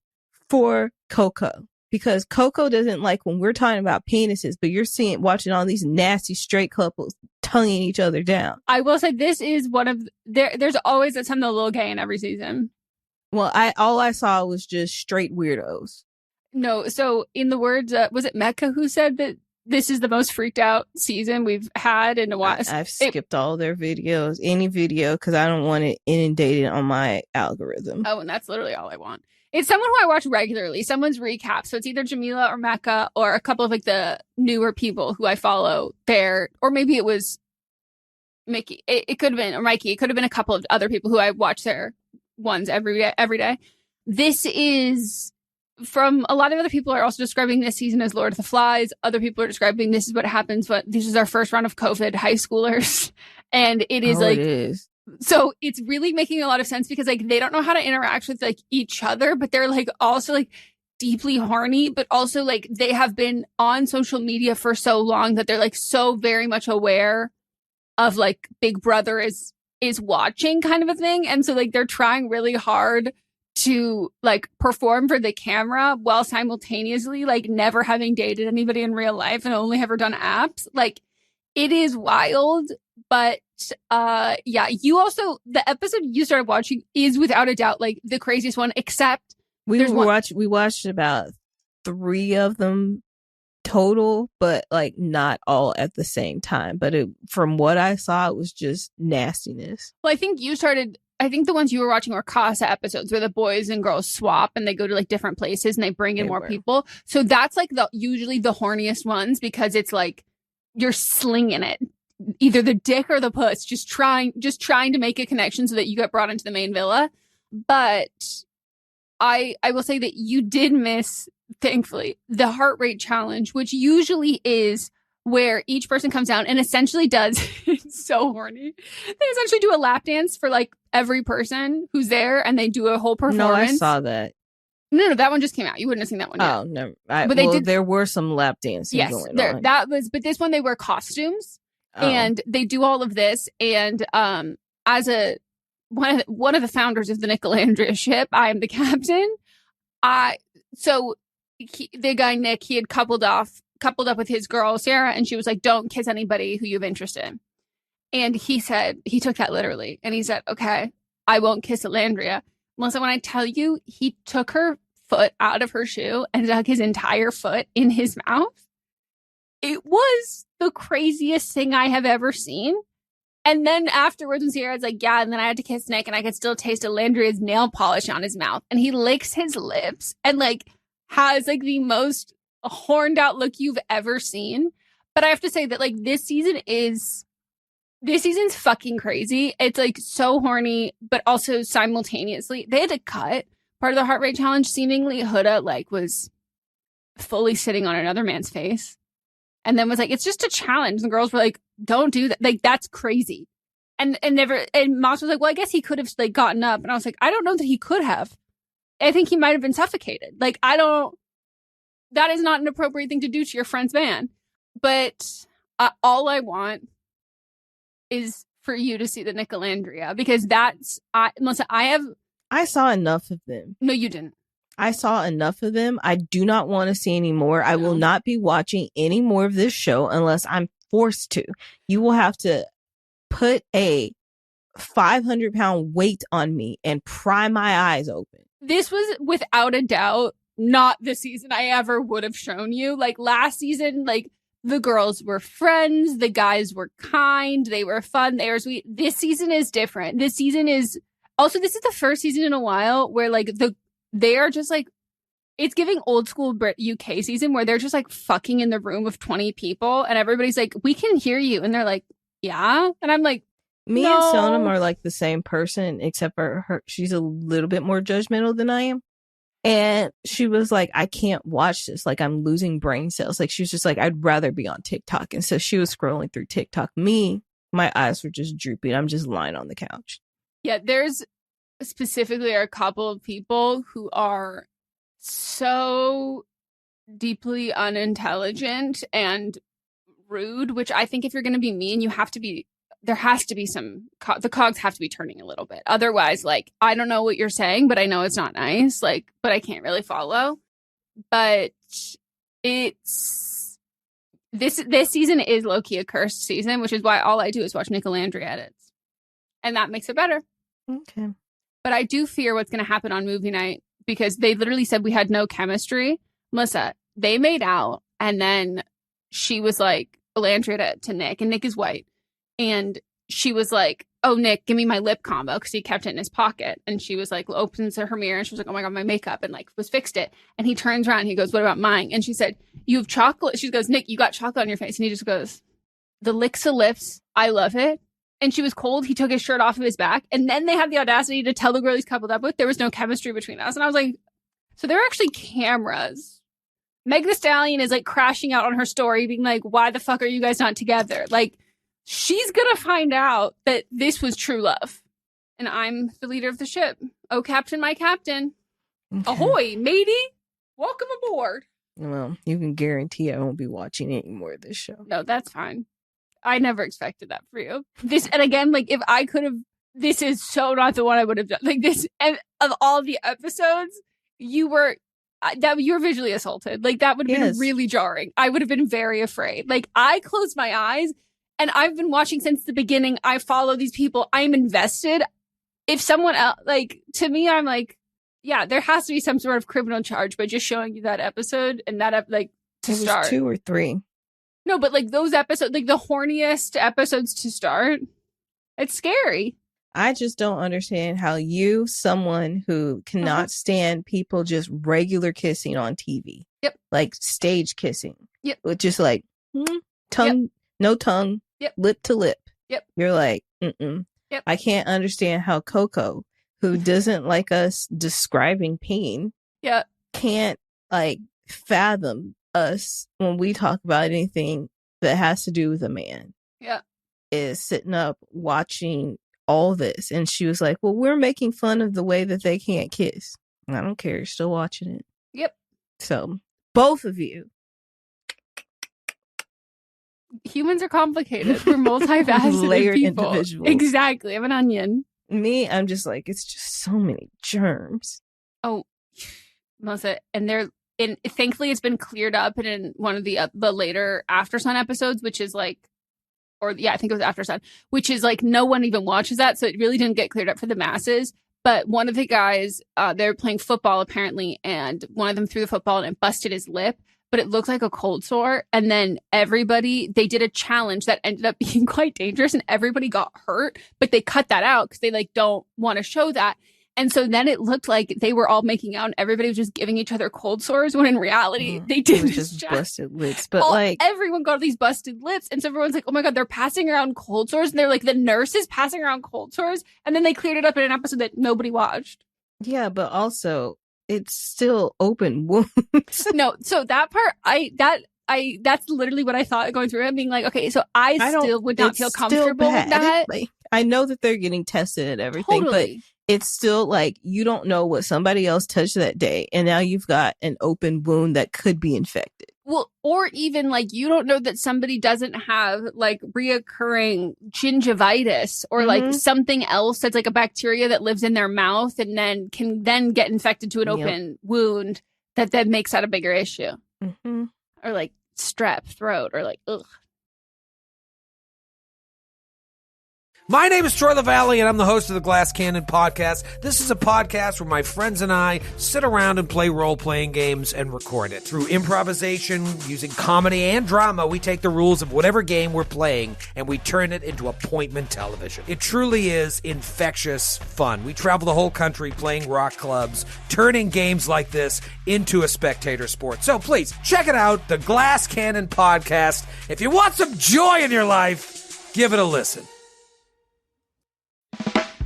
for Coco, because Coco doesn't like when we're talking about penises, but you're watching all these nasty straight couples tonguing each other down.
I will say this is one of there's always something a little gay in every season.
Well, all I saw was just straight weirdos.
No, so in the words, was it Mecca who said that this is the most freaked out season we've had in a while?
I've skipped all their videos, any video, because I don't want it inundated on my algorithm.
Oh, and that's literally all I want. It's someone who I watch regularly, someone's recap. So it's either Jamila or Mecca or a couple of the newer people who I follow there. Or maybe it was Mickey. It could have been, or Mikey. It could have been a couple of other people who I watch their ones every day. This is... From a lot of other people are also describing this season as Lord of the Flies. Other people are describing this is what happens, but this is our first round of COVID high schoolers. And it is
it is.
So it's really making a lot of sense because they don't know how to interact with each other, but they're also deeply horny, but also they have been on social media for so long that they're so very much aware of Big Brother is watching kind of a thing. And so they're trying really hard to perform for the camera while simultaneously never having dated anybody in real life and only ever done apps. It is wild, but yeah, you also, the episode you started watching is without a doubt the craziest one, except
we watched about 3 of them total, but not all at the same time. But from what I saw, it was just nastiness.
Well, I think the ones you were watching were Casa episodes where the boys and girls swap and they go to different places and they bring in more people. So that's usually the horniest ones because it's you're slinging it, either the dick or the puss, just trying to make a connection so that you get brought into the main villa. But I will say that you did miss, thankfully, the heart rate challenge, which usually is where each person comes down and essentially does, it's so horny. They essentially do a lap dance for every person who's there and they do a whole performance.
No, I saw that.
No, that one just came out. You wouldn't have seen that one yet.
Oh, no. But there were some lap dancing going on.
But this one they wear costumes and they do all of this. And as one of the founders of the Nicolandria ship, I am the captain. The guy Nick, he had coupled up with his girl Sarah, and she was don't kiss anybody who you have interest in. And he said, he took that literally, and he said, okay, I won't kiss Alandria. Melissa, when I tell you, he took her foot out of her shoe and dug his entire foot in his mouth. It was the craziest thing I have ever seen. And then afterwards, when Sierra's yeah, and then I had to kiss Nick, and I could still taste Alandria's nail polish on his mouth. And he licks his lips and has the most horned out look you've ever seen. But I have to say that this season's fucking crazy. It's so horny, but also simultaneously they had to cut part of the heart rate challenge. Seemingly Huda was fully sitting on another man's face and then was it's just a challenge. And the girls were don't do that. That's crazy. And Moss was well, I guess he could have gotten up. And I was I don't know that he could have. I think he might have been suffocated. That is not an appropriate thing to do to your friend's man. But all I want is for you to see the Nicolandria, because Melissa, I saw
enough of them.
No, you didn't.
I saw enough of them. I do not want to see any more. No. I will not be watching any more of this show unless I'm forced to. You will have to put a 500-pound weight on me and pry my eyes open.
This was without a doubt not the season I ever would have shown you. Like last season, like the girls were friends, the guys were kind, they were fun, they were sweet. This season is different. This season is also, this is the first season in a while where like they are just like, it's giving old school UK season where they're just like fucking in the room of 20 people and everybody's like, we can hear you. And they're like, yeah. And I'm like,
me
no.
and Sonam are like the same person, except for her. She's a little bit more judgmental than I am. And she was like, I can't watch this. Like, I'm losing brain cells. Like, she was just like, I'd rather be on TikTok. And so she was scrolling through TikTok. Me, my eyes were just drooping. I'm just lying on the couch.
Yeah, there's specifically a couple of people who are so deeply unintelligent and rude, which I think if you're going to be mean, you have to be, there has to be some, the cogs have to be turning a little bit. Otherwise, like, I don't know what you're saying, but I know it's not nice, like, but I can't really follow. But it's, this season is low-key a cursed season, which is why all I do is watch Nick Landry edits. And that makes it better.
Okay.
But I do fear what's going to happen on movie night because they literally said we had no chemistry. Melissa, they made out and then she was like, Landry to Nick, and Nick is white. And she was like, oh, Nick, give me my lip combo because he kept it in his pocket. And she was like, opens her mirror and she was like, oh my God, my makeup, and like was fixed it. And he turns around and he goes, what about mine? And she said, you have chocolate. She goes, Nick, you got chocolate on your face. And he just goes, the licks of lips. I love it. And she was cold. He took his shirt off of his back. And then they had the audacity to tell the girl he's coupled up with there was no chemistry between us. And I was like, so there are actually cameras. Meg Thee Stallion is like crashing out on her story being like, why the fuck are you guys not together? Like, she's going to find out that this was true love. And I'm the leader of the ship. Oh, Captain, my captain. Okay. Ahoy, matey. Welcome aboard.
Well, you can guarantee I won't be watching any more of this show.
No, that's fine. I never expected that for you. This, and again, like, if I could have, this is so not the one I would have done. Like, this, and of all the episodes, you were visually assaulted. Like, that would have been really jarring. I would have been very afraid. Like, I closed my eyes. And I've been watching since the beginning. I follow these people. I'm invested. If someone else, like, to me, I'm like, yeah, there has to be some sort of criminal charge by just showing you that episode and that, like, to start.
It was 2 or 3.
No, but like those episodes, like the horniest episodes to start, it's scary.
I just don't understand how you, someone who cannot stand people just regular kissing on TV.
Yep.
Like stage kissing.
Yep.
With just like tongue, no tongue.
Yep.
Lip to lip.
Yep.
You're like, mm-mm.
Yep.
I can't understand how Coco, who doesn't like us describing pain, can't like fathom us when we talk about anything that has to do with a man.
Yeah.
Is sitting up watching all this. And she was like, well, we're making fun of the way that they can't kiss. I don't care. You're still watching it.
Yep.
So both of you.
Humans are complicated. We're multifaceted
layered
people.
Individuals.
Exactly. I'm an onion.
Me, I'm just like, it's just so many germs.
Oh, Melissa, and thankfully it's been cleared up in one of the later After Sun episodes, which is like, I think it was After Sun, which is like no one even watches that, so it really didn't get cleared up for the masses. But one of the guys, they were playing football apparently, and one of them threw the football and it busted his lip. But it looked like a cold sore. And then they did a challenge that ended up being quite dangerous and everybody got hurt. But they cut that out because they like don't want to show that. And so then it looked like they were all making out and everybody was just giving each other cold sores when in reality they didn't.
Just busted lips. But
everyone got these busted lips. And so everyone's like, oh my God, they're passing around cold sores. And they're like, the nurse is passing around cold sores. And then they cleared it up in an episode that nobody watched.
Yeah, but also it's still open wounds.
No, so that part, that's literally what I thought going through it, being like, okay, so I still would not feel comfortable with that.
Like, I know that they're getting tested and everything, but it's still like, you don't know what somebody else touched that day. And now you've got an open wound that could be infected.
Well, or even like, you don't know that somebody doesn't have like reoccurring gingivitis or like something else that's like a bacteria that lives in their mouth and then can then get infected to an open wound that then makes that a bigger issue.
Mm-hmm.
Or like strep throat or like, ugh.
My name is Troy LaValle, and I'm the host of the Glass Cannon Podcast. This is a podcast where my friends and I sit around and play role-playing games and record it. Through improvisation, using comedy and drama, we take the rules of whatever game we're playing and we turn it into appointment television. It truly is infectious fun. We travel the whole country playing rock clubs, turning games like this into a spectator sport. So please, check it out, the Glass Cannon Podcast. If you want some joy in your life, give it a listen.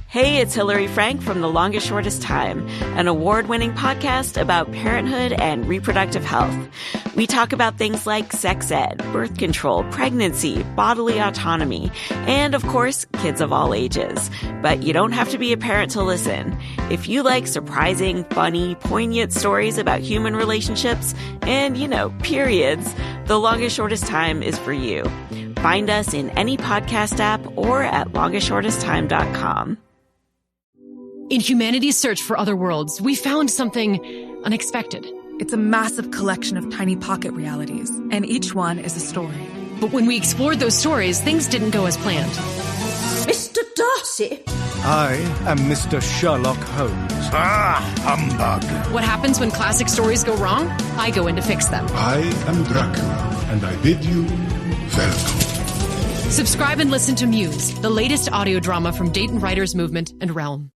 Hey, it's Hillary Frank from The Longest Shortest Time, an award-winning podcast about parenthood and reproductive health. We talk about things like sex ed, birth control, pregnancy, bodily autonomy, and, of course, kids of all ages. But you don't have to be a parent to listen. If you like surprising, funny, poignant stories about human relationships and, periods, The Longest Shortest Time is for you. Find us in any podcast app or at longestshortesttime.com.
In humanity's search for other worlds, we found something unexpected.
It's a massive collection of tiny pocket realities, and each one is a story.
But when we explored those stories, things didn't go as planned.
Mr. Darcy?
I am Mr. Sherlock Holmes.
Ah, humbug.
What happens when classic stories go wrong? I go in to fix them.
I am Dracula, and I bid you welcome.
Subscribe and listen to Muse, the latest audio drama from Dayton Writers Movement and Realm.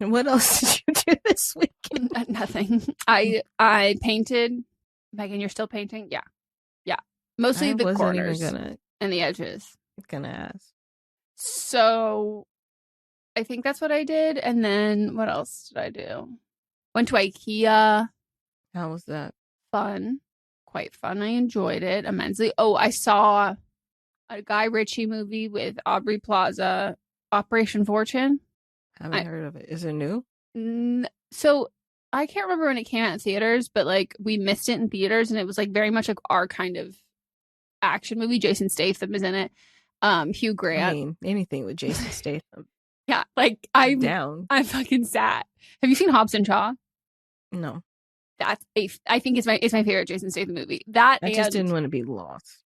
And what else did you do this weekend?
Nothing. I painted. Megan, you're still painting? Yeah. Mostly the corners and the edges.
Gonna ask.
So I think that's what I did. And then what else did I do? Went to IKEA.
How was that?
Fun. Quite fun. I enjoyed it immensely. Oh, I saw a Guy Ritchie movie with Aubrey Plaza, Operation Fortune.
Haven't heard of it. Is it new?
So I can't remember when it came out in theaters, but we missed it in theaters, and it was very much our kind of action movie. Jason Statham is in it. Hugh Grant.
I mean, anything with Jason Statham.
Yeah, I'm
down.
I'm fucking sad. Have you seen Hobbs and Shaw?
No.
I think it's my favorite Jason Statham movie.
I just didn't want to be lost.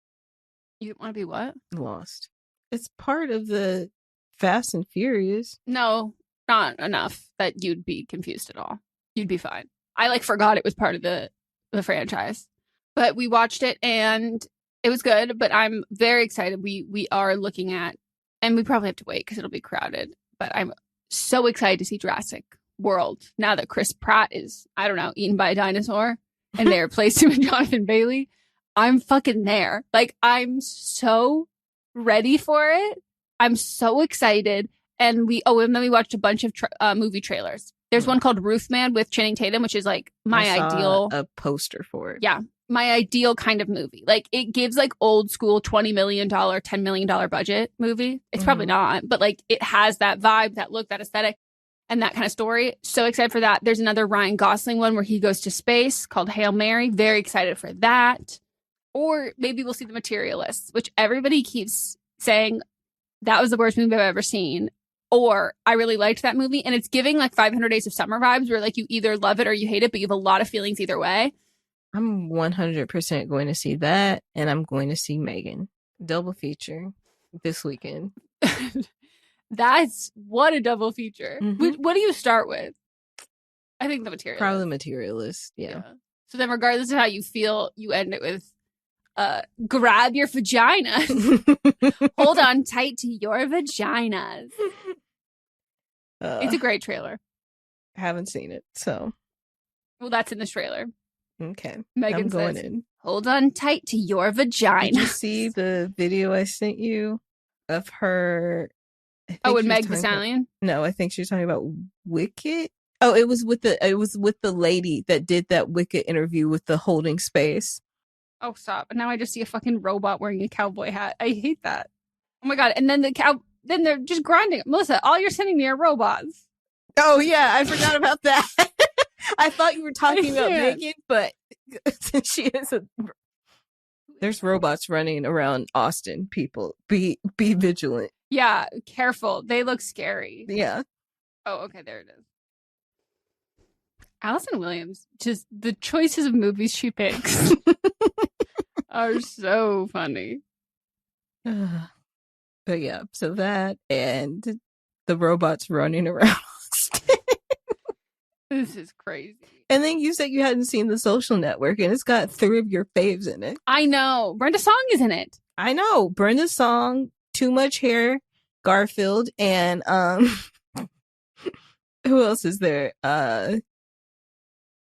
You didn't want to be what?
Lost. It's part of the Fast and Furious.
No, not enough that you'd be confused at all. You'd be fine. I forgot it was part of the franchise. But we watched it and it was good, but I'm very excited. We are looking at, and we probably have to wait because it'll be crowded, but I'm so excited to see Jurassic World now that Chris Pratt is, I don't know, eaten by a dinosaur and they replaced him with Jonathan Bailey. I'm fucking there. I'm so ready for it. I'm so excited. And then we watched a bunch of movie trailers. There's one called Roofman with Channing Tatum, which is my ideal.
A poster for it.
Yeah. My ideal kind of movie. It gives old school $20 million, $10 million budget movie. It's probably not, but it has that vibe, that look, that aesthetic, and that kind of story. So excited for that. There's another Ryan Gosling one where he goes to space called Hail Mary. Very excited for that. Or maybe we'll see The Materialists, which everybody keeps saying that was the worst movie I've ever seen. Or I really liked that movie. And it's giving 500 Days of Summer vibes where you either love it or you hate it, but you have a lot of feelings either way.
I'm 100% going to see that. And I'm going to see Meghan. Double feature this weekend.
That's what a double feature. Mm-hmm. What do you start with? I think The Materialist.
Probably The Materialist. Yeah.
So then regardless of how you feel, you end it with grab your vagina. Hold on tight to your vaginas. It's a great trailer.
Haven't seen it, so.
Well, that's in this trailer.
Okay.
Megan
I'm going
says,
in.
Hold on tight to your vagina.
Did you see the video I sent you of her?
With Meg Thee Stallion?
No, I think she was talking about Wicked. Oh, it was with the lady that did that Wicked interview with the holding space.
Oh, stop. Now I just see a fucking robot wearing a cowboy hat. I hate that. Oh my God. And then then they're just grinding. Melissa, all you're sending me are robots.
Oh yeah, I forgot about that. I thought you were talking about Megan, but since she is there's robots running around Austin, people. Be vigilant.
Yeah, careful. They look scary.
Yeah.
Oh, okay, there it is. Allison Williams, just the choices of movies she picks are so funny.
But yeah, so that and the robots running around.
This is crazy.
And then you said you hadn't seen The Social Network, and it's got 3 of your faves in it.
I know. Brenda Song is in it.
I know. Brenda Song, Too Much Hair, Garfield, and who else is there?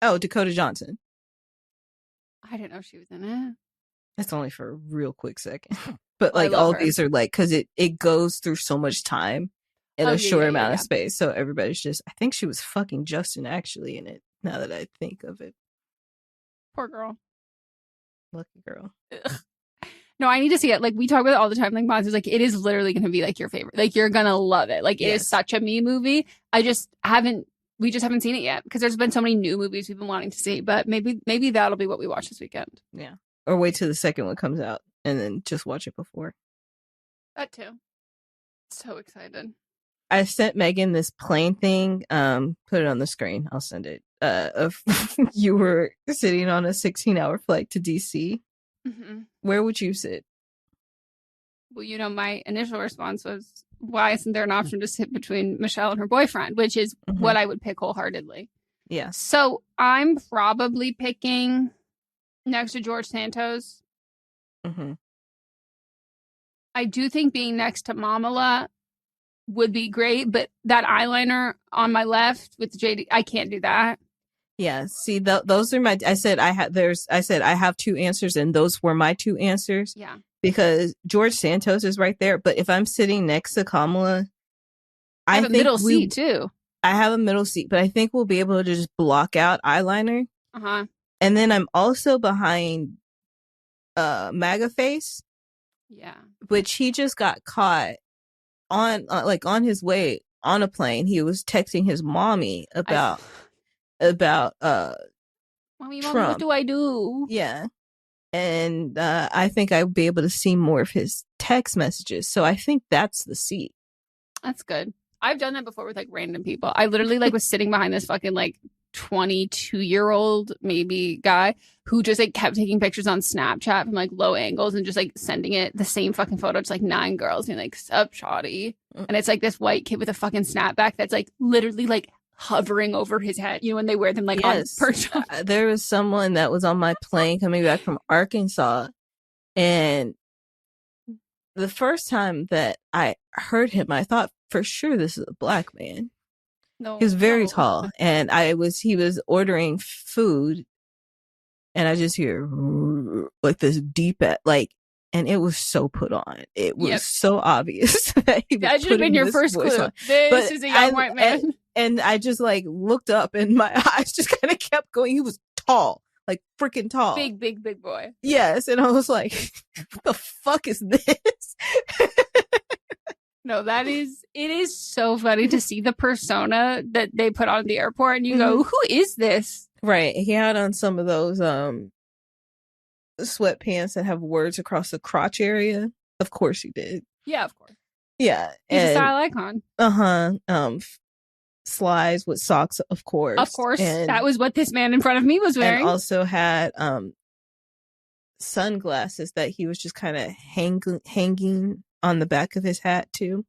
Dakota Johnson.
I didn't know she was in it.
That's only for a real quick second. But like all these are like, because it goes through so much time in a short amount of space. So everybody's just, I think she was fucking Justin actually in it, now that I think of it.
Poor girl.
Lucky girl.
Ugh. No, I need to see it. Like, we talk about it all the time. Like, Monsters, like, it is literally going to be, like, your favorite. Like, you're going to love it. Like, it is such a me movie. We just haven't seen it yet because there's been so many new movies we've been wanting to see. But maybe that'll be what we watch this weekend.
Yeah. Or wait till the second one comes out and then just watch it before.
That too. So excited.
I sent Megan this plane thing. Put it on the screen. I'll send it. Of you were sitting on a 16-hour flight to DC.
Mm-hmm.
Where would you sit?
Well, my initial response was, why isn't there an option to sit between Michelle and her boyfriend, which is what I would pick wholeheartedly.
Yeah.
So I'm probably picking next to George Santos.
Mm-hmm.
I do think being next to Mamala would be great, but that eyeliner on my left with JD, I can't do that.
Yeah, see, those are my. I said I have 2 answers, and those were my 2 answers.
Yeah,
because George Santos is right there, but if I'm sitting next to Kamala,
I have a middle seat too.
I have a middle seat, but I think we'll be able to just block out eyeliner. And then I'm also behind MAGA Face.
Yeah,
which he just got caught on on his way on a plane. He was texting his mommy about
Mommy,
Trump.
what do I do?
Yeah. And I think I'll be able to see more of his text messages. So I think that's the seat.
That's good. I've done that before with like random people. I literally was sitting behind this fucking 22-year-old maybe guy who just kept taking pictures on Snapchat from low angles and just sending it the same fucking photo to 9 girls and sup shoddy. And it's this white kid with a fucking snapback that's literally hovering over his head, when they wear them on perch.
There was someone that was on my plane coming back from Arkansas, and the first time that I heard him, I thought for sure this is a black man.
No,
he was very tall, and he was ordering food, and I just hear this deep and it was so put on. It was so obvious that he was
that should have been your first clue. This is a young white man.
And I just looked up, and my eyes just kind of kept going. He was tall, freaking tall,
big boy.
Yes, and I was like, "What the fuck is this?"
No, it is so funny to see the persona that they put on the airport, and you go, "Who is this?"
Right. He had on some of those sweatpants that have words across the crotch area. Of course he did.
Yeah, of course.
Yeah.
He's a style icon.
Slides with socks, of course.
Of course. And that was what this man in front of me was wearing.
And also had sunglasses that he was just kind of hanging on the back of his hat too.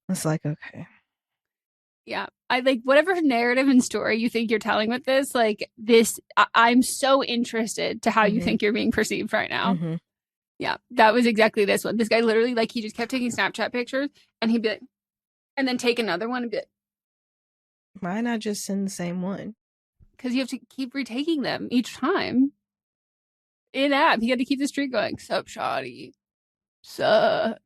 It's okay.
Yeah. I whatever narrative and story you think you're telling with this, I'm so interested to how you think you're being perceived right now.
Mm-hmm.
Yeah. That was exactly this one. This guy literally he just kept taking Snapchat pictures, and he'd be and then take another one and be
why not just send the same one?
Because you have to keep retaking them each time. In app, you got to keep the streak going. Sup, shoddy. Sup.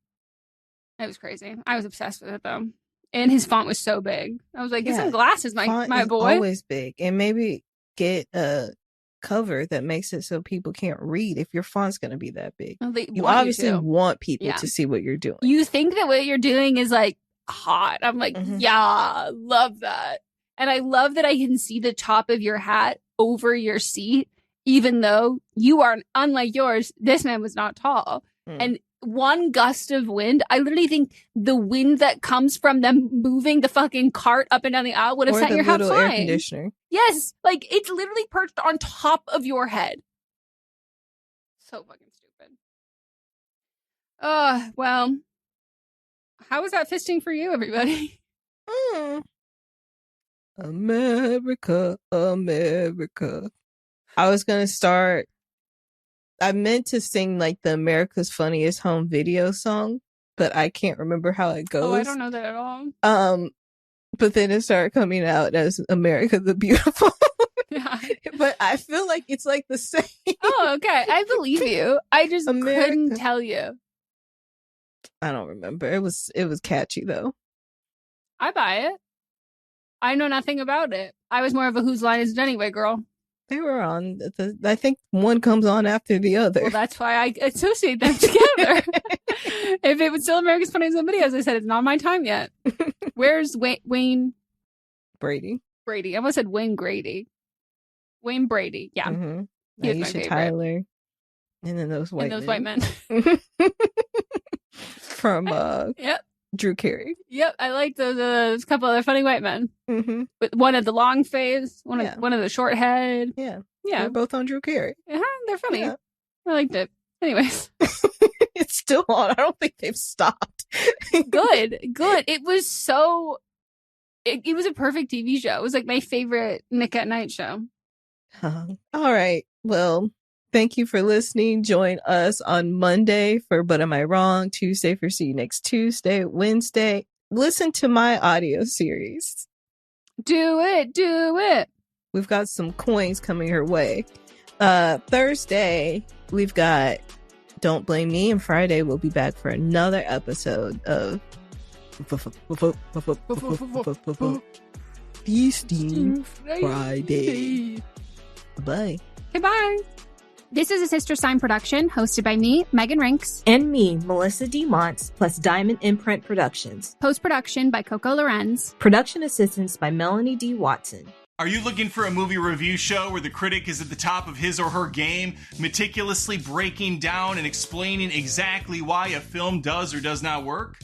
It was crazy. I was obsessed with it though, and his font was so big. I was like, "Get some glasses, my boy."
Always big, and maybe get a cover that makes it so people can't read if your font's going to be that big.
Well,
you obviously want people to see what you're doing.
You think that what you're doing is hot. I'm yeah, love that. And I love that I can see the top of your hat over your seat, even though you are, unlike yours, this man was not tall. And one gust of wind, I literally think the wind that comes from them moving the fucking cart up and down the aisle would have sent your hat flying.
Air conditioner.
Yes, it's literally perched on top of your head. So fucking stupid. Well, How was that fisting for you, everybody?
America, America. I was going to start. I meant to sing like the America's Funniest Home Video song, but I can't remember how it goes.
Oh, I don't know that at all.
But then it started coming out as America the Beautiful.
Yeah.
But I feel like it's like the same.
Oh, okay. I believe you. I just couldn't tell you.
I don't remember. It was catchy though.
I buy it. I know nothing about it. I was more of a Whose Line Is It Anyway girl.
They were on I think one comes on after the other.
Well, that's why I associate them together. If it was still America's Funniest Home Videos, I said it's not my time yet. Where's Wayne
Brady?
I almost said Wayne Grady. Wayne Brady. Yeah.
Mm-hmm.
He was my
Aisha
favorite.
Tyler. And then those white men. From
Yep.
Drew Carey.
Yep, I like those couple other funny white men.
Mm-hmm.
With one of the long face, one of the short head.
Yeah.
Yeah.
They're both on Drew Carey.
They're funny.
Yeah.
I liked it. Anyways.
It's still on. I don't think they've stopped.
Good. It was so... It was a perfect TV show. It was like my favorite Nick at Night show.
All right. Well, thank you for listening. Join us on Monday for But Am I Wrong? Tuesday for See You Next Tuesday. Wednesday, listen to my audio series.
Do it.
We've got some coins coming her way. Thursday, we've got Don't Blame Me. And Friday, we'll be back for another episode of Feasting Friday. Bye.
Goodbye. This is a Sister Sign production hosted by me, Megan Rinks.
And me, Melissa D. Montz, plus Diamond Imprint Productions.
Post-production by Coco Lorenz.
Production assistance by Melanie D. Watson.
Are you looking for a movie review show where the critic is at the top of his or her game, meticulously breaking down and explaining exactly why a film does or does not work?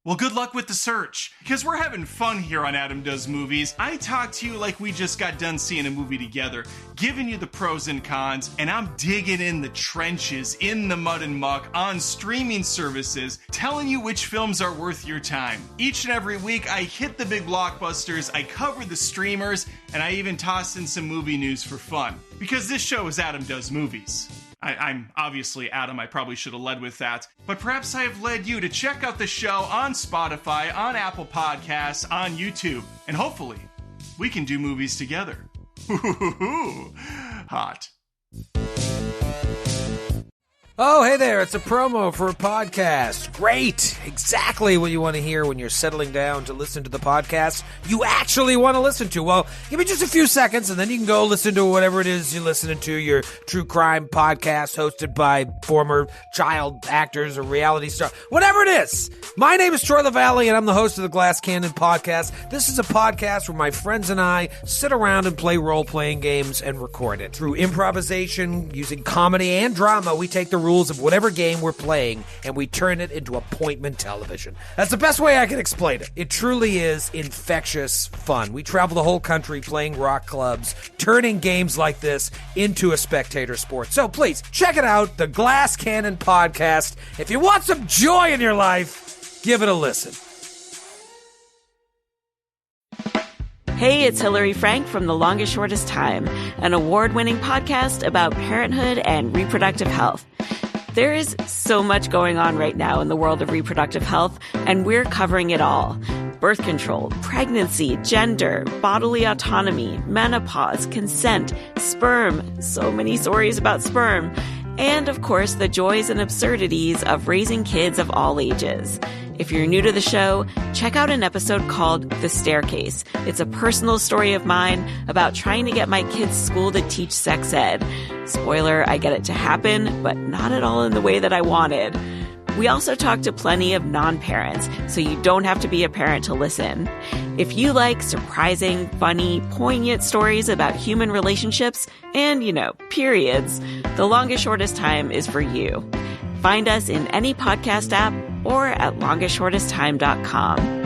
Well, good luck with the search, because we're having fun here on Adam Does Movies. I talk to you like we just got done seeing a movie together, giving you the pros and cons, and I'm digging in the trenches, in the mud and muck, on streaming services, telling you which films are worth your time. Each and every week, I hit the big blockbusters, I cover the streamers, and I even toss in some movie news for fun. Because this show is Adam Does Movies. I'm obviously Adam, I probably should have led with that. But perhaps I have led you to check out the show on Spotify, on Apple Podcasts, on YouTube. And hopefully, we can do movies together. Hot.
Oh, hey there, it's a promo for a podcast. Great! Exactly what you want to hear when you're settling down to listen to the podcast you actually want to listen to. Well, give me just a few seconds and then you can go listen to whatever it is you're listening to, your true crime podcast hosted by former child actors or reality stars, whatever it is. My name is Troy LaValle and I'm the host of the Glass Cannon Podcast. This is a podcast where my friends and I sit around and play role-playing games and record it. Through improvisation, using comedy and drama, we take the rules of whatever game we're playing and we turn it into appointment television. That's the best way I can explain it. It truly is infectious fun. We travel the whole country playing rock clubs, turning games like this into a spectator sport. So please, check it out, the Glass Cannon Podcast. If you want some joy in your life, give it a listen.
Hey, it's Hillary Frank from The Longest Shortest Time, an award-winning podcast about parenthood and reproductive health. There is so much going on right now in the world of reproductive health, and we're covering it all. Birth control, pregnancy, gender, bodily autonomy, menopause, consent, sperm, so many stories about sperm, and of course the joys and absurdities of raising kids of all ages. If you're new to the show, check out an episode called The Staircase. It's a personal story of mine about trying to get my kids' school to teach sex ed. Spoiler, I get it to happen, but not at all in the way that I wanted. We also talk to plenty of non-parents, so you don't have to be a parent to listen. If you like surprising, funny, poignant stories about human relationships and, periods, The Longest Shortest Time is for you. Find us in any podcast app or at longestshortesttime.com.